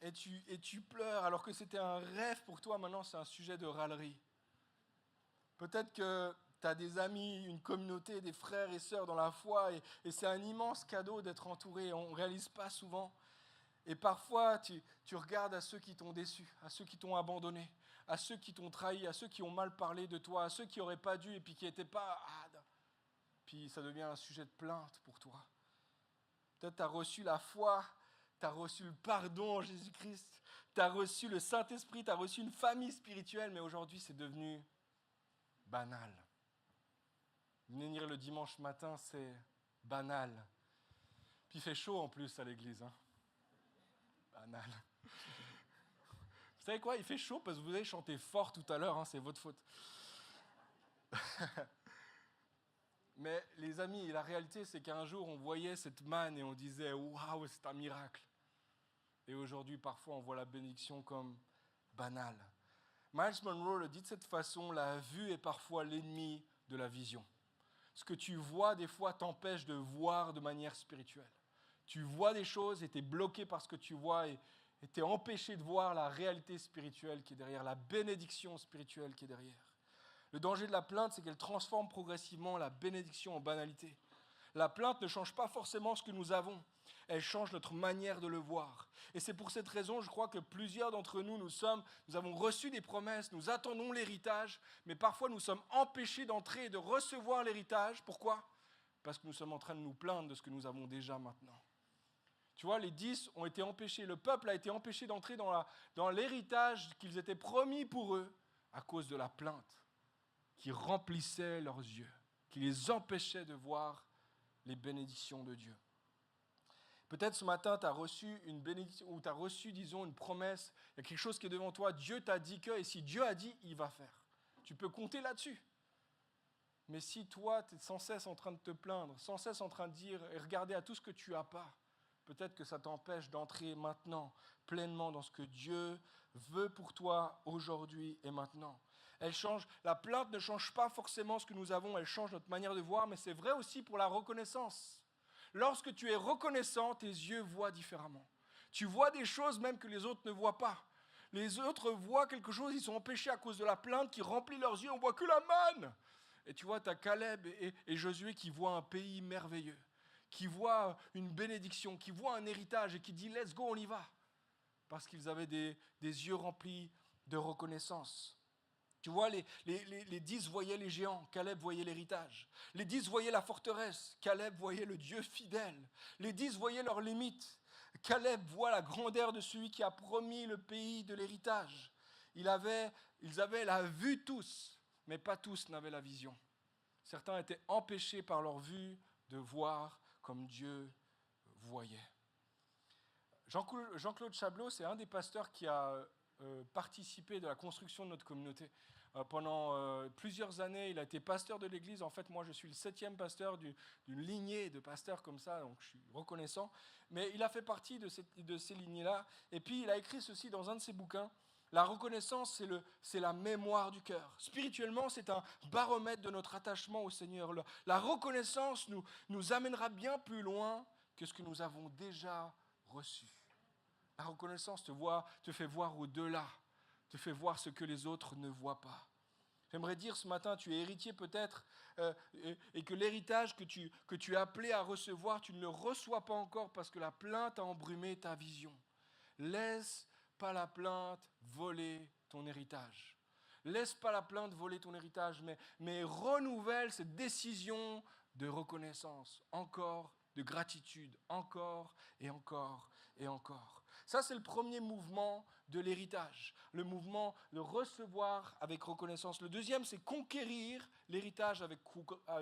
Et tu pleures, alors que c'était un rêve pour toi, maintenant c'est un sujet de râlerie. Peut-être que tu as des amis, une communauté, des frères et sœurs dans la foi, et c'est un immense cadeau d'être entouré, on ne réalise pas souvent. Et parfois, tu regardes à ceux qui t'ont déçu, à ceux qui t'ont abandonné, à ceux qui t'ont trahi, à ceux qui ont mal parlé de toi, à ceux qui n'auraient pas dû et puis qui n'étaient pas... Puis ça devient un sujet de plainte pour toi. Peut-être tu as reçu la foi, tu as reçu le pardon en Jésus-Christ, tu as reçu le Saint-Esprit, tu as reçu une famille spirituelle, mais aujourd'hui, c'est devenu banal. Venir le dimanche matin, c'est banal. Puis il fait chaud en plus à l'église. Banal. Vous savez quoi? Il fait chaud parce que vous avez chanté fort tout à l'heure, c'est votre faute. Mais les amis, la réalité, c'est qu'un jour, on voyait cette manne et on disait « Waouh, c'est un miracle !» Et aujourd'hui, parfois, on voit la bénédiction comme banale. Miles Monroe le dit de cette façon, la vue est parfois l'ennemi de la vision. Ce que tu vois, des fois, t'empêche de voir de manière spirituelle. Tu vois des choses et tu es bloqué par ce que tu vois et tu es empêché de voir la réalité spirituelle qui est derrière, la bénédiction spirituelle qui est derrière. Le danger de la plainte, c'est qu'elle transforme progressivement la bénédiction en banalité. La plainte ne change pas forcément ce que nous avons, elle change notre manière de le voir. Et c'est pour cette raison, je crois que plusieurs d'entre nous, nous avons reçu des promesses, nous attendons l'héritage, mais parfois nous sommes empêchés d'entrer et de recevoir l'héritage. Pourquoi? Parce que nous sommes en train de nous plaindre de ce que nous avons déjà maintenant. Tu vois, les 10 ont été empêchés, le peuple a été empêché d'entrer dans l'héritage qu'ils étaient promis pour eux à cause de la plainte qui remplissait leurs yeux, qui les empêchait de voir les bénédictions de Dieu. Peut-être ce matin, tu as reçu une bénédiction ou tu as reçu, disons, une promesse. Il y a quelque chose qui est devant toi. Dieu t'a dit que, et si Dieu a dit, il va faire. Tu peux compter là-dessus. Mais si toi, tu es sans cesse en train de te plaindre, sans cesse en train de dire et regarder à tout ce que tu n'as pas, peut-être que ça t'empêche d'entrer maintenant pleinement dans ce que Dieu veut pour toi aujourd'hui et maintenant. La plainte ne change pas forcément ce que nous avons, elle change notre manière de voir, mais c'est vrai aussi pour la reconnaissance. Lorsque tu es reconnaissant, tes yeux voient différemment. Tu vois des choses même que les autres ne voient pas. Les autres voient quelque chose, ils sont empêchés à cause de la plainte qui remplit leurs yeux, on ne voit que la manne. Et tu vois, tu as Caleb et Josué qui voient un pays merveilleux, qui voient une bénédiction, qui voient un héritage et qui dit « let's go, on y va ». Parce qu'ils avaient des yeux remplis de reconnaissance. Tu vois, les 10 voyaient les géants, Caleb voyait l'héritage. Les 10 voyaient la forteresse, Caleb voyait le Dieu fidèle. Les 10 voyaient leurs limites. Caleb voit la grandeur de celui qui a promis le pays de l'héritage. Ils avaient la vue tous, mais pas tous n'avaient la vision. Certains étaient empêchés par leur vue de voir comme Dieu voyait. Jean-Claude Chablot, c'est un des pasteurs qui a participé de la construction de notre communauté. Pendant plusieurs années, il a été pasteur de l'église. En fait, moi, je suis le 7e pasteur d'une lignée de pasteurs comme ça, donc je suis reconnaissant. Mais il a fait partie de ces lignées-là. Et puis, il a écrit ceci dans un de ses bouquins. La reconnaissance, c'est la mémoire du cœur. Spirituellement, c'est un baromètre de notre attachement au Seigneur. La reconnaissance nous amènera bien plus loin que ce que nous avons déjà reçu. La reconnaissance te fait voir au-delà, te fait voir ce que les autres ne voient pas. J'aimerais dire ce matin, tu es héritier peut-être, et que l'héritage que tu es appelé à recevoir, tu ne le reçois pas encore parce que la plainte a embrumé ta vision. Laisse pas la plainte voler ton héritage. Laisse pas la plainte voler ton héritage, mais renouvelle cette décision de reconnaissance, encore, de gratitude, encore et encore et encore. Ça, c'est le premier mouvement de l'héritage, le mouvement de recevoir avec reconnaissance. Le deuxième, c'est conquérir l'héritage avec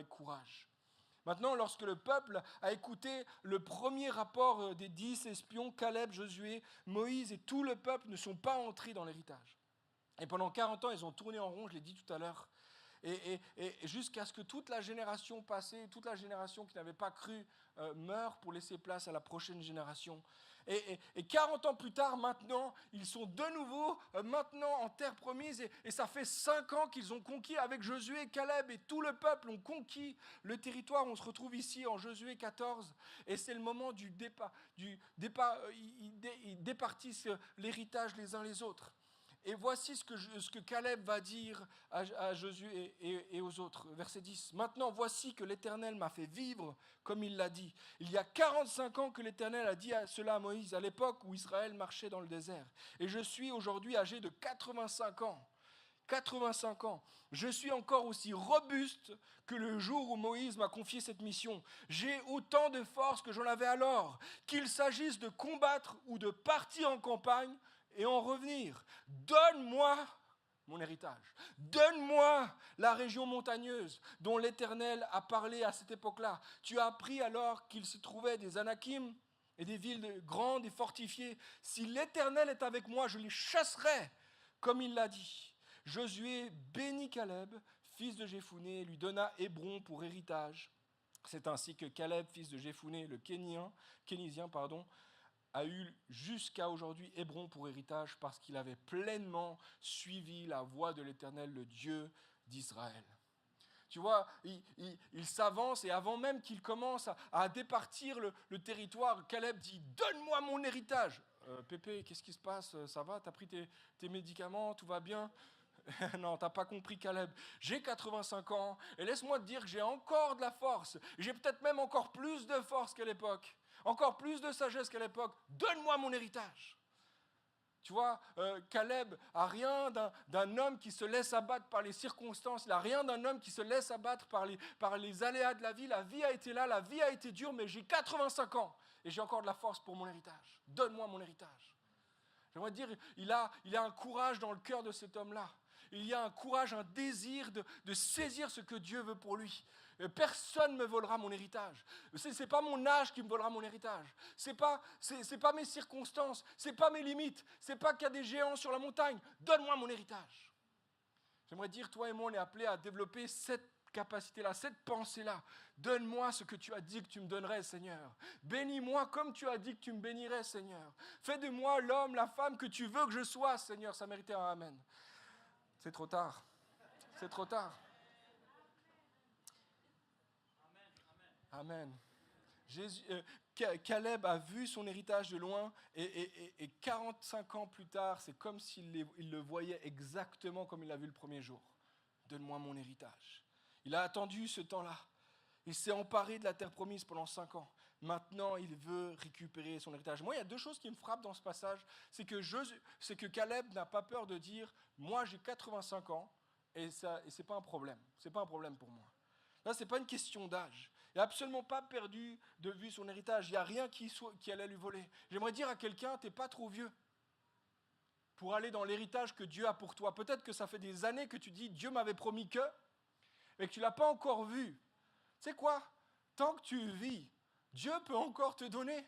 courage. Maintenant, lorsque le peuple a écouté le premier rapport des 10 espions, Caleb, Josué, Moïse et tout le peuple ne sont pas entrés dans l'héritage. Et pendant 40 ans, ils ont tourné en rond, je l'ai dit tout à l'heure, et jusqu'à ce que toute la génération passée, toute la génération qui n'avait pas cru meure pour laisser place à la prochaine génération. Et 40 ans plus tard, maintenant, ils sont de nouveau maintenant en terre promise et ça fait 5 ans qu'ils ont conquis avec Josué, Caleb et tout le peuple ont conquis le territoire. On se retrouve ici en Josué 14 et c'est le moment du départ. Ils départissent l'héritage les uns les autres. Et voici ce que Caleb va dire à Josué et aux autres. Verset 10. « Maintenant, voici que l'Éternel m'a fait vivre comme il l'a dit. Il y a 45 ans que l'Éternel a dit cela à Moïse, à l'époque où Israël marchait dans le désert. Et je suis aujourd'hui âgé de 85 ans. 85 ans. Je suis encore aussi robuste que le jour où Moïse m'a confié cette mission. J'ai autant de force que j'en avais alors. Qu'il s'agisse de combattre ou de partir en campagne, et en revenir. Donne-moi mon héritage. Donne-moi la région montagneuse dont l'Éternel a parlé à cette époque-là. Tu as appris alors qu'il se trouvait des Anakim et des villes grandes et fortifiées. Si l'Éternel est avec moi, je les chasserai, comme il l'a dit. Josué bénit Caleb, fils de Jéphuné, et lui donna Hébron pour héritage. C'est ainsi que Caleb, fils de Jéphuné, le Kénizien, a eu jusqu'à aujourd'hui Hébron pour héritage parce qu'il avait pleinement suivi la voie de l'Éternel, le Dieu d'Israël. Tu vois, il s'avance et avant même qu'il commence à départir le territoire, Caleb dit « Donne-moi mon héritage !» Pépé, qu'est-ce qui se passe? Ça va? T'as pris tes médicaments? Tout va bien? Non, t'as pas compris, Caleb. J'ai 85 ans et laisse-moi te dire que j'ai encore de la force. J'ai peut-être même encore plus de force qu'à l'époque. Encore plus de sagesse qu'à l'époque. Donne-moi mon héritage. Tu vois, Caleb a rien d'un homme qui se laisse abattre par les circonstances. Il n'a rien d'un homme qui se laisse abattre par les aléas de la vie. La vie a été là, la vie a été dure, mais j'ai 85 ans et j'ai encore de la force pour mon héritage. Donne-moi mon héritage. J'aimerais dire, il a un courage dans le cœur de cet homme-là. Il y a un courage, un désir de saisir ce que Dieu veut pour lui. Personne ne me volera mon héritage. Ce n'est pas mon âge qui me volera mon héritage. Ce n'est pas mes circonstances. Ce n'est pas mes limites. Ce n'est pas qu'il y a des géants sur la montagne. Donne-moi mon héritage. J'aimerais dire, toi et moi, on est appelés à développer cette capacité-là, cette pensée-là. Donne-moi ce que tu as dit que tu me donnerais, Seigneur. Bénis-moi comme tu as dit que tu me bénirais, Seigneur. Fais de moi l'homme, la femme que tu veux que je sois, Seigneur. Ça méritait un amen. C'est trop tard. C'est trop tard. Amen. Caleb a vu son héritage de loin et 45 ans plus tard, c'est comme s'il le voyait exactement comme il l'a vu le premier jour. Donne-moi mon héritage. Il a attendu ce temps-là. Il s'est emparé de la terre promise pendant 5 ans. Maintenant, il veut récupérer son héritage. Moi, il y a 2 choses qui me frappent dans ce passage. C'est que Caleb n'a pas peur de dire « Moi, j'ai 85 ans et ce n'est pas un problème. Ce n'est pas un problème pour moi. » Là, ce n'est pas une question d'âge. Il n'a absolument pas perdu de vue son héritage. Il n'y a rien qui allait lui voler. J'aimerais dire à quelqu'un, tu n'es pas trop vieux pour aller dans l'héritage que Dieu a pour toi. Peut-être que ça fait des années que tu dis, Dieu m'avait promis que, et que tu ne l'as pas encore vu. Tu sais quoi? Tant que tu vis, Dieu peut encore te donner.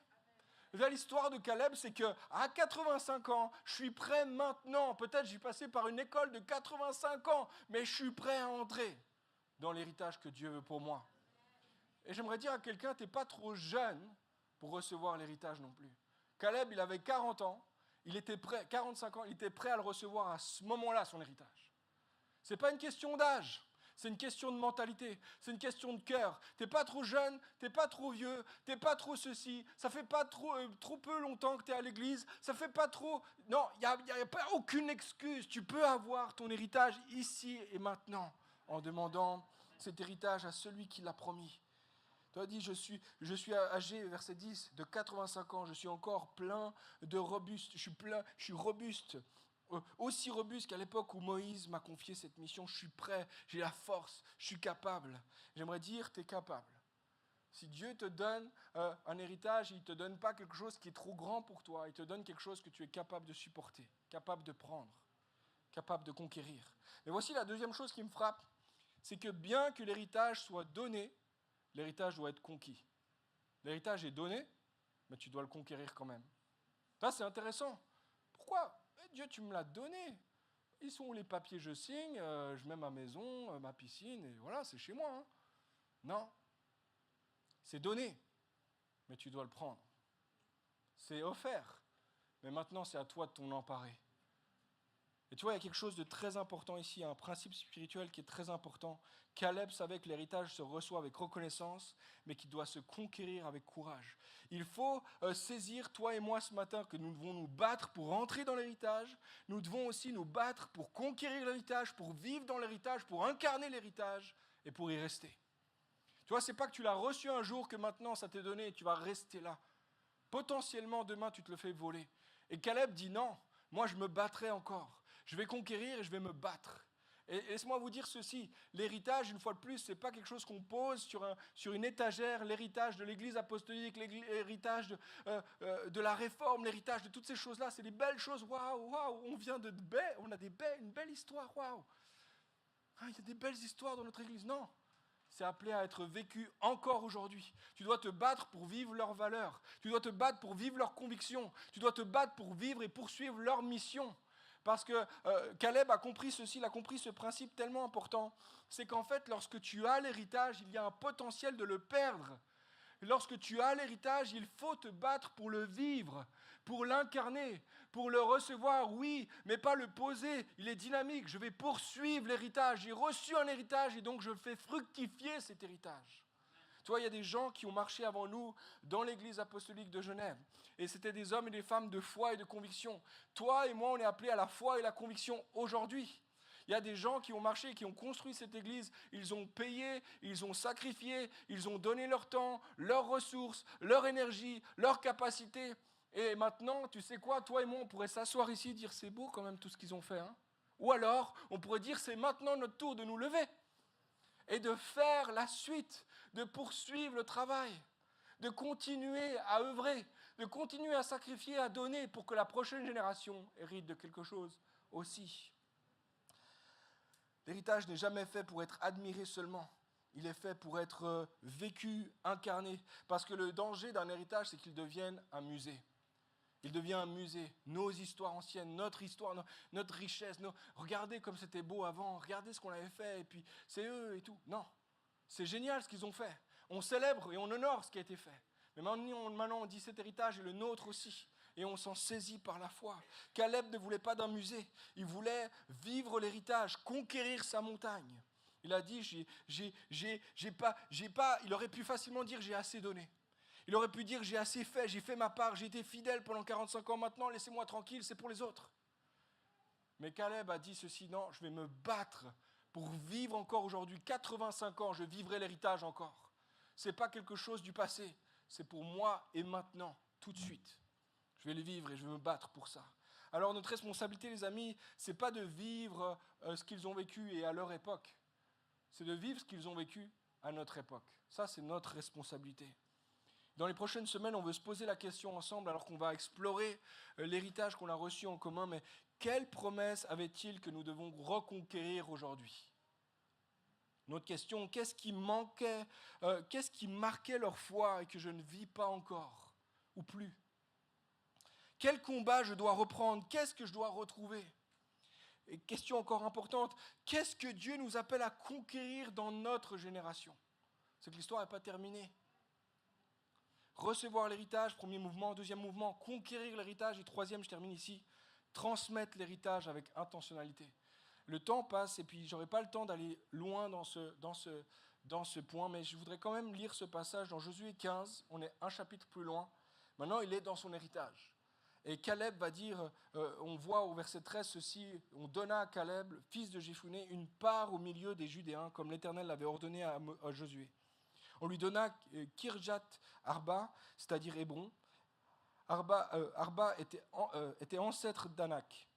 L'histoire de Caleb, c'est qu'à 85 ans, je suis prêt maintenant. Peut-être j'ai passé par une école de 85 ans, mais je suis prêt à entrer dans l'héritage que Dieu veut pour moi. Et j'aimerais dire à quelqu'un, tu n'es pas trop jeune pour recevoir l'héritage non plus. Caleb, il avait 40 ans, il était prêt, 45 ans, il était prêt à le recevoir à ce moment-là, son héritage. Ce n'est pas une question d'âge, c'est une question de mentalité, c'est une question de cœur. Tu n'es pas trop jeune, tu n'es pas trop vieux, tu n'es pas trop ceci, ça fait pas trop peu longtemps que tu es à l'église, ça fait pas trop... Non, il n'y a pas aucune excuse, tu peux avoir ton héritage ici et maintenant en demandant cet héritage à celui qui l'a promis. Tu as dit, je suis âgé, verset 10, de 85 ans, je suis encore plein de robuste, je suis robuste, aussi robuste qu'à l'époque où Moïse m'a confié cette mission, je suis prêt, j'ai la force, je suis capable. J'aimerais dire, tu es capable. Si Dieu te donne un héritage, il ne te donne pas quelque chose qui est trop grand pour toi, il te donne quelque chose que tu es capable de supporter, capable de prendre, capable de conquérir. Mais voici la deuxième chose qui me frappe, c'est que bien que l'héritage soit donné, l'héritage doit être conquis. L'héritage est donné, mais tu dois le conquérir quand même. Ça, c'est intéressant. Pourquoi? Dieu, tu me l'as donné. Ils sont où les papiers, je signe, je mets ma maison, ma piscine, et voilà, c'est chez moi. Hein. Non. C'est donné, mais tu dois le prendre. C'est offert, mais maintenant, c'est à toi de t'en emparer. Et tu vois, il y a quelque chose de très important ici, un principe spirituel qui est très important. Caleb savait que l'héritage se reçoit avec reconnaissance, mais qu'il doit se conquérir avec courage. Il faut saisir, toi et moi, ce matin, que nous devons nous battre pour entrer dans l'héritage. Nous devons aussi nous battre pour conquérir l'héritage, pour vivre dans l'héritage, pour incarner l'héritage et pour y rester. Tu vois, ce n'est pas que tu l'as reçu un jour, que maintenant ça t'est donné et tu vas rester là. Potentiellement, demain, tu te le fais voler. Et Caleb dit non, moi je me battrai encore. Je vais conquérir et je vais me battre. Et laisse-moi vous dire ceci, l'héritage, une fois de plus, ce n'est pas quelque chose qu'on pose sur une étagère, l'héritage de l'Église apostolique, l'héritage de la réforme, l'héritage de toutes ces choses-là, c'est des belles choses, waouh, on vient on a une belle histoire, waouh. Il y a des belles histoires dans notre Église, non. C'est appelé à être vécu encore aujourd'hui. Tu dois te battre pour vivre leurs valeurs, tu dois te battre pour vivre leurs convictions, tu dois te battre pour vivre et poursuivre leur mission. Parce que Caleb a compris ceci, il a compris ce principe tellement important, c'est qu'en fait, lorsque tu as l'héritage, il y a un potentiel de le perdre. Lorsque tu as l'héritage, il faut te battre pour le vivre, pour l'incarner, pour le recevoir, oui, mais pas le poser. Il est dynamique, je vais poursuivre l'héritage. J'ai reçu un héritage et donc je fais fructifier cet héritage. Tu vois, il y a des gens qui ont marché avant nous dans l'église apostolique de Genève. Et c'était des hommes et des femmes de foi et de conviction. Toi et moi, on est appelés à la foi et la conviction aujourd'hui. Il y a des gens qui ont marché, qui ont construit cette église. Ils ont payé, ils ont sacrifié, ils ont donné leur temps, leurs ressources, leur énergie, leur capacité. Et maintenant, tu sais quoi, toi et moi, on pourrait s'asseoir ici et dire c'est beau quand même tout ce qu'ils ont fait. Hein. Ou alors, on pourrait dire c'est maintenant notre tour de nous lever. Et de faire la suite, de poursuivre le travail, de continuer à œuvrer, de continuer à sacrifier, à donner pour que la prochaine génération hérite de quelque chose aussi. L'héritage n'est jamais fait pour être admiré seulement. il est fait pour être vécu, incarné. Parce que le danger d'un héritage, c'est qu'il devienne un musée. Il devient un musée. Nos histoires anciennes, notre histoire, notre richesse. Regardez comme c'était beau avant, regardez ce qu'on avait fait, et puis c'est eux et tout. Non, c'est génial ce qu'ils ont fait. On célèbre et on honore ce qui a été fait. Mais maintenant on dit cet héritage est le nôtre aussi. Et on s'en saisit par la foi. Caleb ne voulait pas d'un musée. Il voulait vivre l'héritage, conquérir sa montagne. Il a dit, il aurait pu facilement dire j'ai assez donné. Il aurait pu dire j'ai assez fait, j'ai fait ma part, j'ai été fidèle pendant 45 ans, maintenant laissez-moi tranquille, c'est pour les autres. Mais Caleb a dit ceci, non, je vais me battre pour vivre encore aujourd'hui. 85 ans, je vivrai l'héritage encore. Ce n'est pas quelque chose du passé, c'est pour moi et maintenant, tout de suite. Je vais le vivre et je vais me battre pour ça. Alors notre responsabilité, les amis, ce n'est pas de vivre ce qu'ils ont vécu et à leur époque. C'est de vivre ce qu'ils ont vécu à notre époque. Ça, c'est notre responsabilité. Dans les prochaines semaines, on veut se poser la question ensemble, alors qu'on va explorer l'héritage qu'on a reçu en commun, mais quelle promesse avait-il que nous devons reconquérir aujourd'hui ? Notre question, qu'est-ce qui manquait, qu'est-ce qui marquait leur foi et que je ne vis pas encore, ou plus ? Quel combat je dois reprendre ? Qu'est-ce que je dois retrouver ? Et question encore importante, qu'est-ce que Dieu nous appelle à conquérir dans notre génération ? C'est que l'histoire n'est pas terminée. Recevoir l'héritage, premier mouvement. Deuxième mouvement, conquérir l'héritage. Et troisième, je termine ici, transmettre l'héritage avec intentionnalité. Le temps passe et puis je n'aurai pas le temps d'aller loin dans ce point, mais je voudrais quand même lire ce passage dans Josué 15. On est un chapitre plus loin. Maintenant, il est dans son héritage. Et Caleb va dire, on voit au verset 13 ceci, on donna à Caleb, fils de Jephunnée, une part au milieu des Judéens, comme l'Éternel l'avait ordonné à Josué. On lui donna Kirjat Arba, c'est-à-dire Hébron. Arba était ancêtre d'Anak.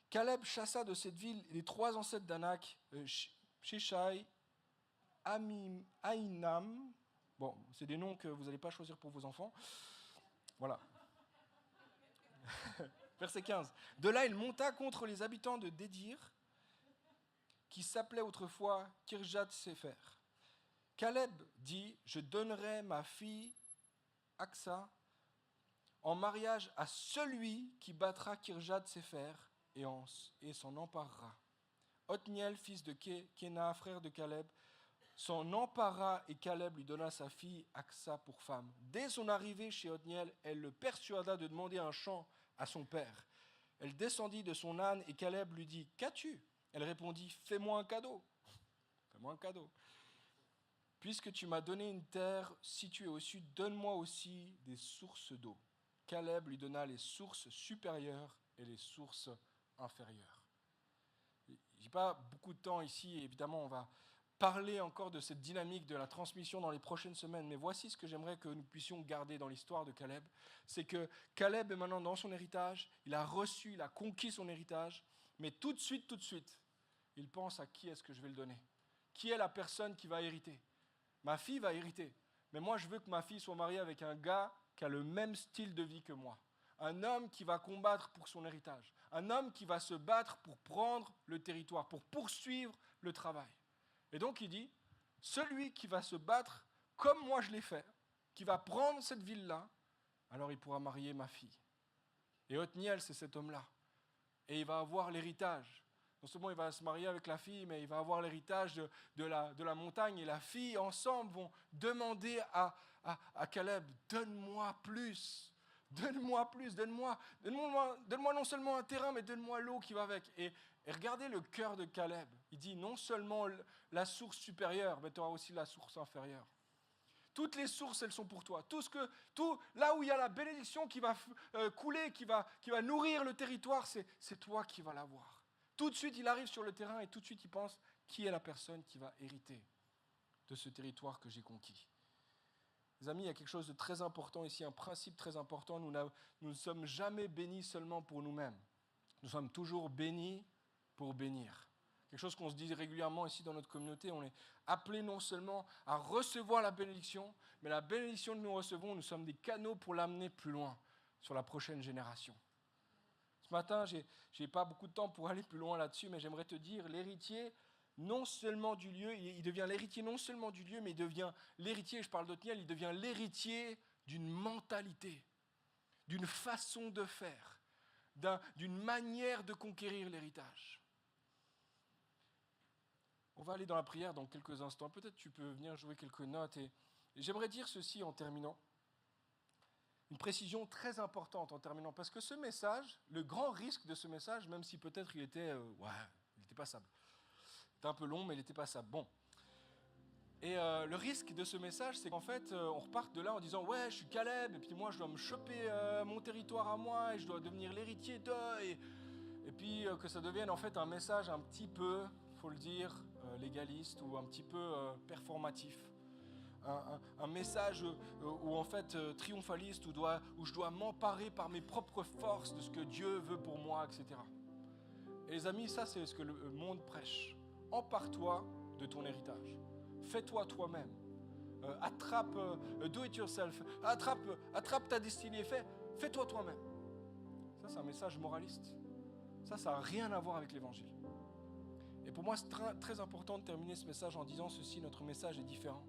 Caleb chassa de cette ville les trois ancêtres d'Anak, Sheshai, Aïnam. Bon, c'est des noms que vous n'allez pas choisir pour vos enfants. Voilà. Verset 15. De là, il monta contre les habitants de Dédir, qui s'appelait autrefois Kirjat-Séfer. Caleb dit, je donnerai ma fille Aksa en mariage à celui qui battra Kirjat-Séfer et s'en emparera. Othniel, fils de Kéna, frère de Caleb, s'en empara et Caleb lui donna sa fille Aksa pour femme. Dès son arrivée chez Othniel, elle le persuada de demander un champ à son père. Elle descendit de son âne et Caleb lui dit « Qu'as-tu » Elle répondit « Fais-moi un cadeau. » Fais-moi un cadeau. « Puisque tu m'as donné une terre située au sud, donne-moi aussi des sources d'eau. » Caleb lui donna les sources supérieures et les sources inférieures. Je n'ai pas beaucoup de temps ici, et évidemment on va parler encore de cette dynamique de la transmission dans les prochaines semaines, mais voici ce que j'aimerais que nous puissions garder dans l'histoire de Caleb, c'est que Caleb est maintenant dans son héritage, il a reçu, il a conquis son héritage, mais tout de suite, il pense à qui est-ce que je vais le donner. Qui est la personne qui va hériter ? Ma fille va hériter, mais moi je veux que ma fille soit mariée avec un gars qui a le même style de vie que moi. Un homme qui va combattre pour son héritage, un homme qui va se battre pour prendre le territoire, pour poursuivre le travail. Et donc il dit, celui qui va se battre comme moi je l'ai fait, qui va prendre cette ville-là, alors il pourra marier ma fille. Et Othniel, c'est cet homme-là. Et il va avoir l'héritage. Non seulement il va se marier avec la fille, mais il va avoir l'héritage de la montagne. Et la fille, ensemble, vont demander à Caleb, donne-moi plus. Donne-moi plus, donne-moi non seulement un terrain, mais donne-moi l'eau qui va avec. Et regardez le cœur de Caleb. Il dit non seulement la source supérieure, mais tu auras aussi la source inférieure. Toutes les sources, elles sont pour toi. Tout là où il y a la bénédiction qui va couler, qui va nourrir le territoire, c'est toi qui vas l'avoir. Tout de suite, il arrive sur le terrain et tout de suite, il pense qui est la personne qui va hériter de ce territoire que j'ai conquis. Les amis, il y a quelque chose de très important ici, un principe très important. Nous ne sommes jamais bénis seulement pour nous-mêmes. Nous sommes toujours bénis pour bénir. Quelque chose qu'on se dit régulièrement ici dans notre communauté. On est appelés non seulement à recevoir la bénédiction, mais la bénédiction que nous recevons, nous sommes des canaux pour l'amener plus loin, sur la prochaine génération. Ce matin, je n'ai pas beaucoup de temps pour aller plus loin là-dessus, mais j'aimerais te dire, l'héritier, non seulement du lieu, il devient l'héritier non seulement du lieu, mais il devient l'héritier, je parle d'Othniel, il devient l'héritier d'une mentalité, d'une façon de faire, d'une manière de conquérir l'héritage. On va aller dans la prière dans quelques instants. Peut-être tu peux venir jouer quelques notes. Et j'aimerais dire ceci en terminant. Une précision très importante en terminant. Parce que ce message, le grand risque de ce message, même si peut-être il était passable. C'était un peu long, mais il était passable. Bon. Et le risque de ce message, c'est qu'en fait, on reparte de là en disant « Ouais, je suis Caleb, et puis moi, je dois me choper mon territoire à moi, et je dois devenir l'héritier d'eux. » Et puis que ça devienne en fait un message un petit peu, il faut le dire, légaliste ou un petit peu performatif. Un message où en fait triomphaliste, où je dois m'emparer par mes propres forces de ce que Dieu veut pour moi, etc. Et les amis, ça c'est ce que le monde prêche. Empare-toi de ton héritage. Fais-toi toi-même. Attrape, do it yourself. Attrape ta destinée. Fais-toi toi-même. Ça c'est un message moraliste. Ça n'a rien à voir avec l'évangile. Et pour moi, c'est très important de terminer ce message en disant ceci, notre message est différent.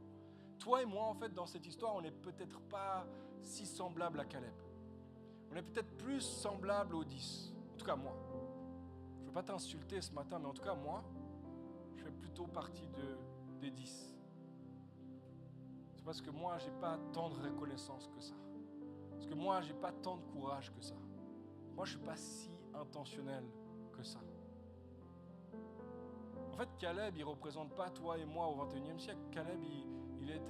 Toi et moi, en fait, dans cette histoire, on n'est peut-être pas si semblables à Caleb. On est peut-être plus semblables aux 10. En tout cas, moi. Je ne veux pas t'insulter ce matin, mais en tout cas, moi, je fais plutôt partie des 10. C'est parce que moi, je n'ai pas tant de reconnaissance que ça. Parce que moi, je n'ai pas tant de courage que ça. Moi, je ne suis pas si intentionnel que ça. En fait, Caleb, il ne représente pas toi et moi au XXIe siècle. Caleb, il est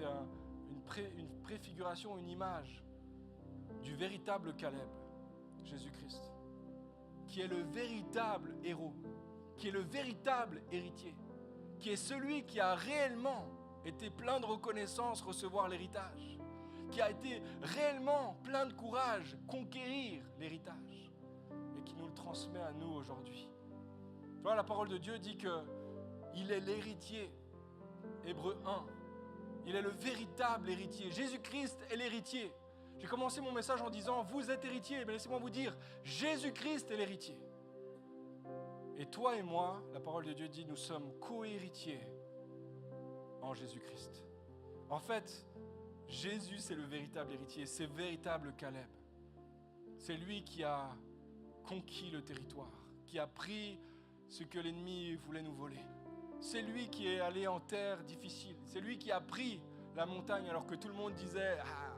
une préfiguration, une image du véritable Caleb, Jésus-Christ, qui est le véritable héros, qui est le véritable héritier, qui est celui qui a réellement été plein de reconnaissance recevoir l'héritage, qui a été réellement plein de courage conquérir l'héritage et qui nous le transmet à nous aujourd'hui. Tu vois, la parole de Dieu dit qu'il est l'héritier, Hébreux 1. Il est le véritable héritier. Jésus-Christ est l'héritier. J'ai commencé mon message en disant « Vous êtes héritier », mais laissez-moi vous dire « Jésus-Christ est l'héritier ». Et toi et moi, la parole de Dieu dit « Nous sommes co-héritiers en Jésus-Christ ». En fait, Jésus, c'est le véritable héritier, c'est le véritable Caleb. C'est lui qui a conquis le territoire, qui a pris ce que l'ennemi voulait nous voler. C'est lui qui est allé en terre difficile. C'est lui qui a pris la montagne alors que tout le monde disait « Ah,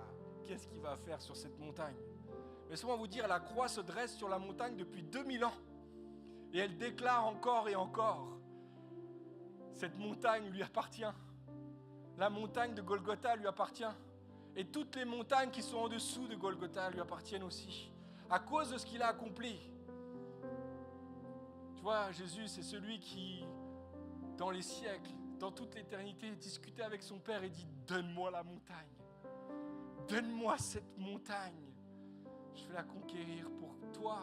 qu'est-ce qu'il va faire sur cette montagne ?» Laissez-moi vous dire, la croix se dresse sur la montagne depuis 2000 ans. Et elle déclare encore et encore, cette montagne lui appartient. La montagne de Golgotha lui appartient. Et toutes les montagnes qui sont en dessous de Golgotha lui appartiennent aussi. À cause de ce qu'il a accompli. Tu vois, Jésus, c'est celui qui, dans les siècles, dans toute l'éternité, discutait avec son Père et dit « Donne-moi la montagne. Donne-moi cette montagne. Je vais la conquérir pour toi.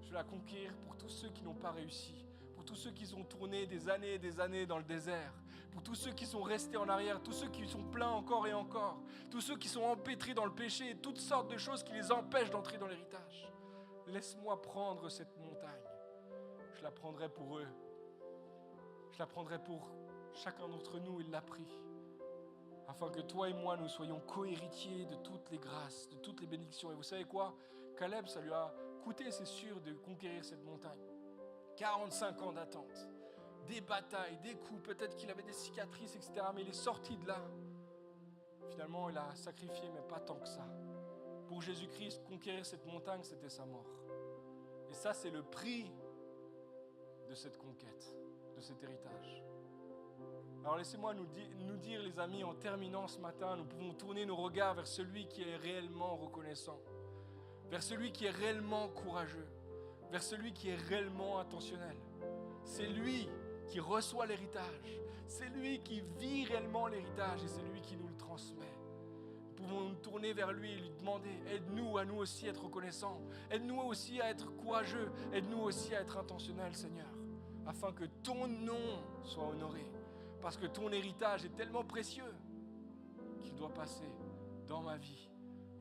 Je vais la conquérir pour tous ceux qui n'ont pas réussi. Pour tous ceux qui ont tourné des années et des années dans le désert. Pour tous ceux qui sont restés en arrière. Tous ceux qui sont pleins encore et encore. Tous ceux qui sont empêtrés dans le péché. Et toutes sortes de choses qui les empêchent d'entrer dans l'héritage. Laisse-moi prendre cette montagne. Je la prendrai pour eux. Je la prendrai pour chacun d'entre nous. Il l'a pris. Afin que toi et moi, nous soyons co-héritiers de toutes les grâces, de toutes les bénédictions. Et vous savez quoi? Caleb, ça lui a coûté, c'est sûr, de conquérir cette montagne. 45 ans d'attente, des batailles, des coups, peut-être qu'il avait des cicatrices, etc. Mais il est sorti de là. Finalement, il a sacrifié, mais pas tant que ça. Pour Jésus-Christ, conquérir cette montagne, c'était sa mort. Et ça, c'est le prix de cette conquête, de cet héritage. Alors laissez-moi nous dire, les amis, en terminant ce matin, nous pouvons tourner nos regards vers celui qui est réellement reconnaissant, vers celui qui est réellement courageux, vers celui qui est réellement intentionnel. C'est lui qui reçoit l'héritage, c'est lui qui vit réellement l'héritage et c'est lui qui nous le transmet. Nous pouvons nous tourner vers lui et lui demander « Aide-nous à nous aussi être reconnaissants, aide-nous aussi à être courageux, aide-nous aussi à être intentionnels, Seigneur, afin que ton nom soit honoré. » Parce que ton héritage est tellement précieux qu'il doit passer dans ma vie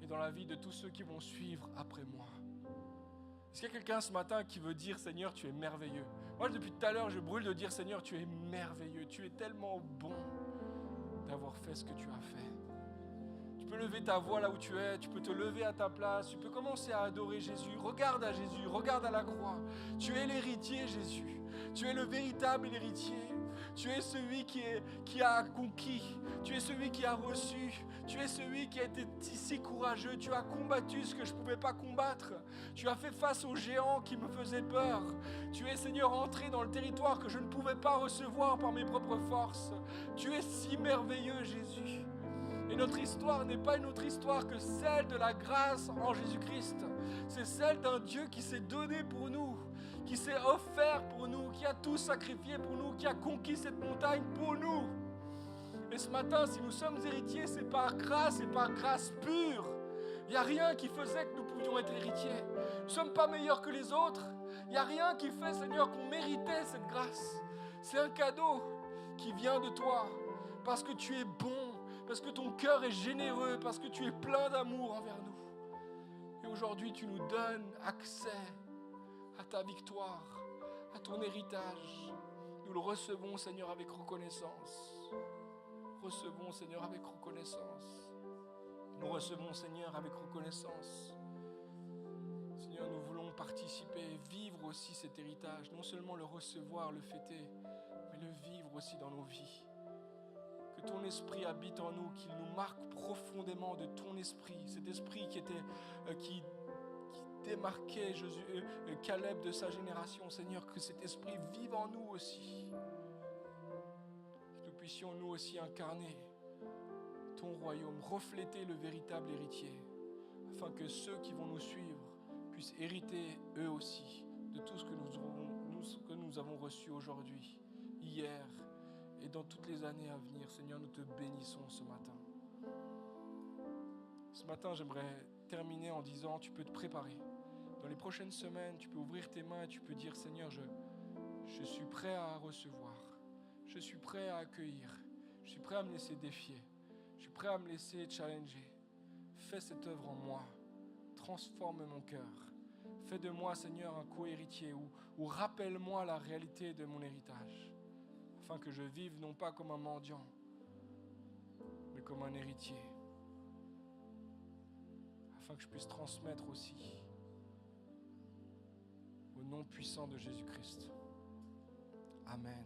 et dans la vie de tous ceux qui vont suivre après moi. Est-ce qu'il y a quelqu'un ce matin qui veut dire, Seigneur, tu es merveilleux? Moi, depuis tout à l'heure, je brûle de dire, Seigneur, tu es merveilleux. Tu es tellement bon d'avoir fait ce que tu as fait. Tu peux lever ta voix là où tu es, tu peux te lever à ta place, tu peux commencer à adorer Jésus. Regarde à Jésus, regarde à la croix. Tu es l'héritier, Jésus. Tu es le véritable héritier. Tu es celui qui a conquis. Tu es celui qui a reçu. Tu es celui qui a été si courageux. Tu as combattu ce que je ne pouvais pas combattre. Tu as fait face aux géants qui me faisaient peur. Tu es, Seigneur, entré dans le territoire que je ne pouvais pas recevoir par mes propres forces. Tu es si merveilleux, Jésus. Et notre histoire n'est pas une autre histoire que celle de la grâce en Jésus-Christ. C'est celle d'un Dieu qui s'est donné pour nous, qui s'est offert pour nous, qui a tout sacrifié pour nous, qui a conquis cette montagne pour nous. Et ce matin, si nous sommes héritiers, c'est par grâce pure. Il n'y a rien qui faisait que nous pouvions être héritiers. Nous ne sommes pas meilleurs que les autres. Il n'y a rien qui fait, Seigneur, qu'on méritait cette grâce. C'est un cadeau qui vient de toi, parce que tu es bon, parce que ton cœur est généreux, parce que tu es plein d'amour envers nous. Et aujourd'hui, tu nous donnes accès à ta victoire, à ton héritage. Nous le recevons, Seigneur, avec reconnaissance. Recevons, Seigneur, avec reconnaissance. Nous recevons, Seigneur, avec reconnaissance. Seigneur, nous voulons participer, vivre aussi cet héritage. Non seulement le recevoir, le fêter, mais le vivre aussi dans nos vies. Que ton esprit habite en nous, qu'il nous marque profondément de ton esprit. Cet esprit qui démarquait Caleb de sa génération. Seigneur, que cet esprit vive en nous aussi. Que nous puissions nous aussi incarner ton royaume, refléter le véritable héritier, afin que ceux qui vont nous suivre puissent hériter eux aussi de tout ce que nous avons reçu aujourd'hui, hier et dans toutes les années à venir. Seigneur, nous te bénissons ce matin. Ce matin, j'aimerais terminer en disant, tu peux te préparer. Dans les prochaines semaines, tu peux ouvrir tes mains et tu peux dire, Seigneur, je suis prêt à recevoir. Je suis prêt à accueillir. Je suis prêt à me laisser défier. Je suis prêt à me laisser challenger. Fais cette œuvre en moi. Transforme mon cœur. Fais de moi, Seigneur, un co-héritier ou rappelle-moi la réalité de mon héritage, afin que je vive non pas comme un mendiant, mais comme un héritier, afin que je puisse transmettre aussi au nom puissant de Jésus-Christ. Amen.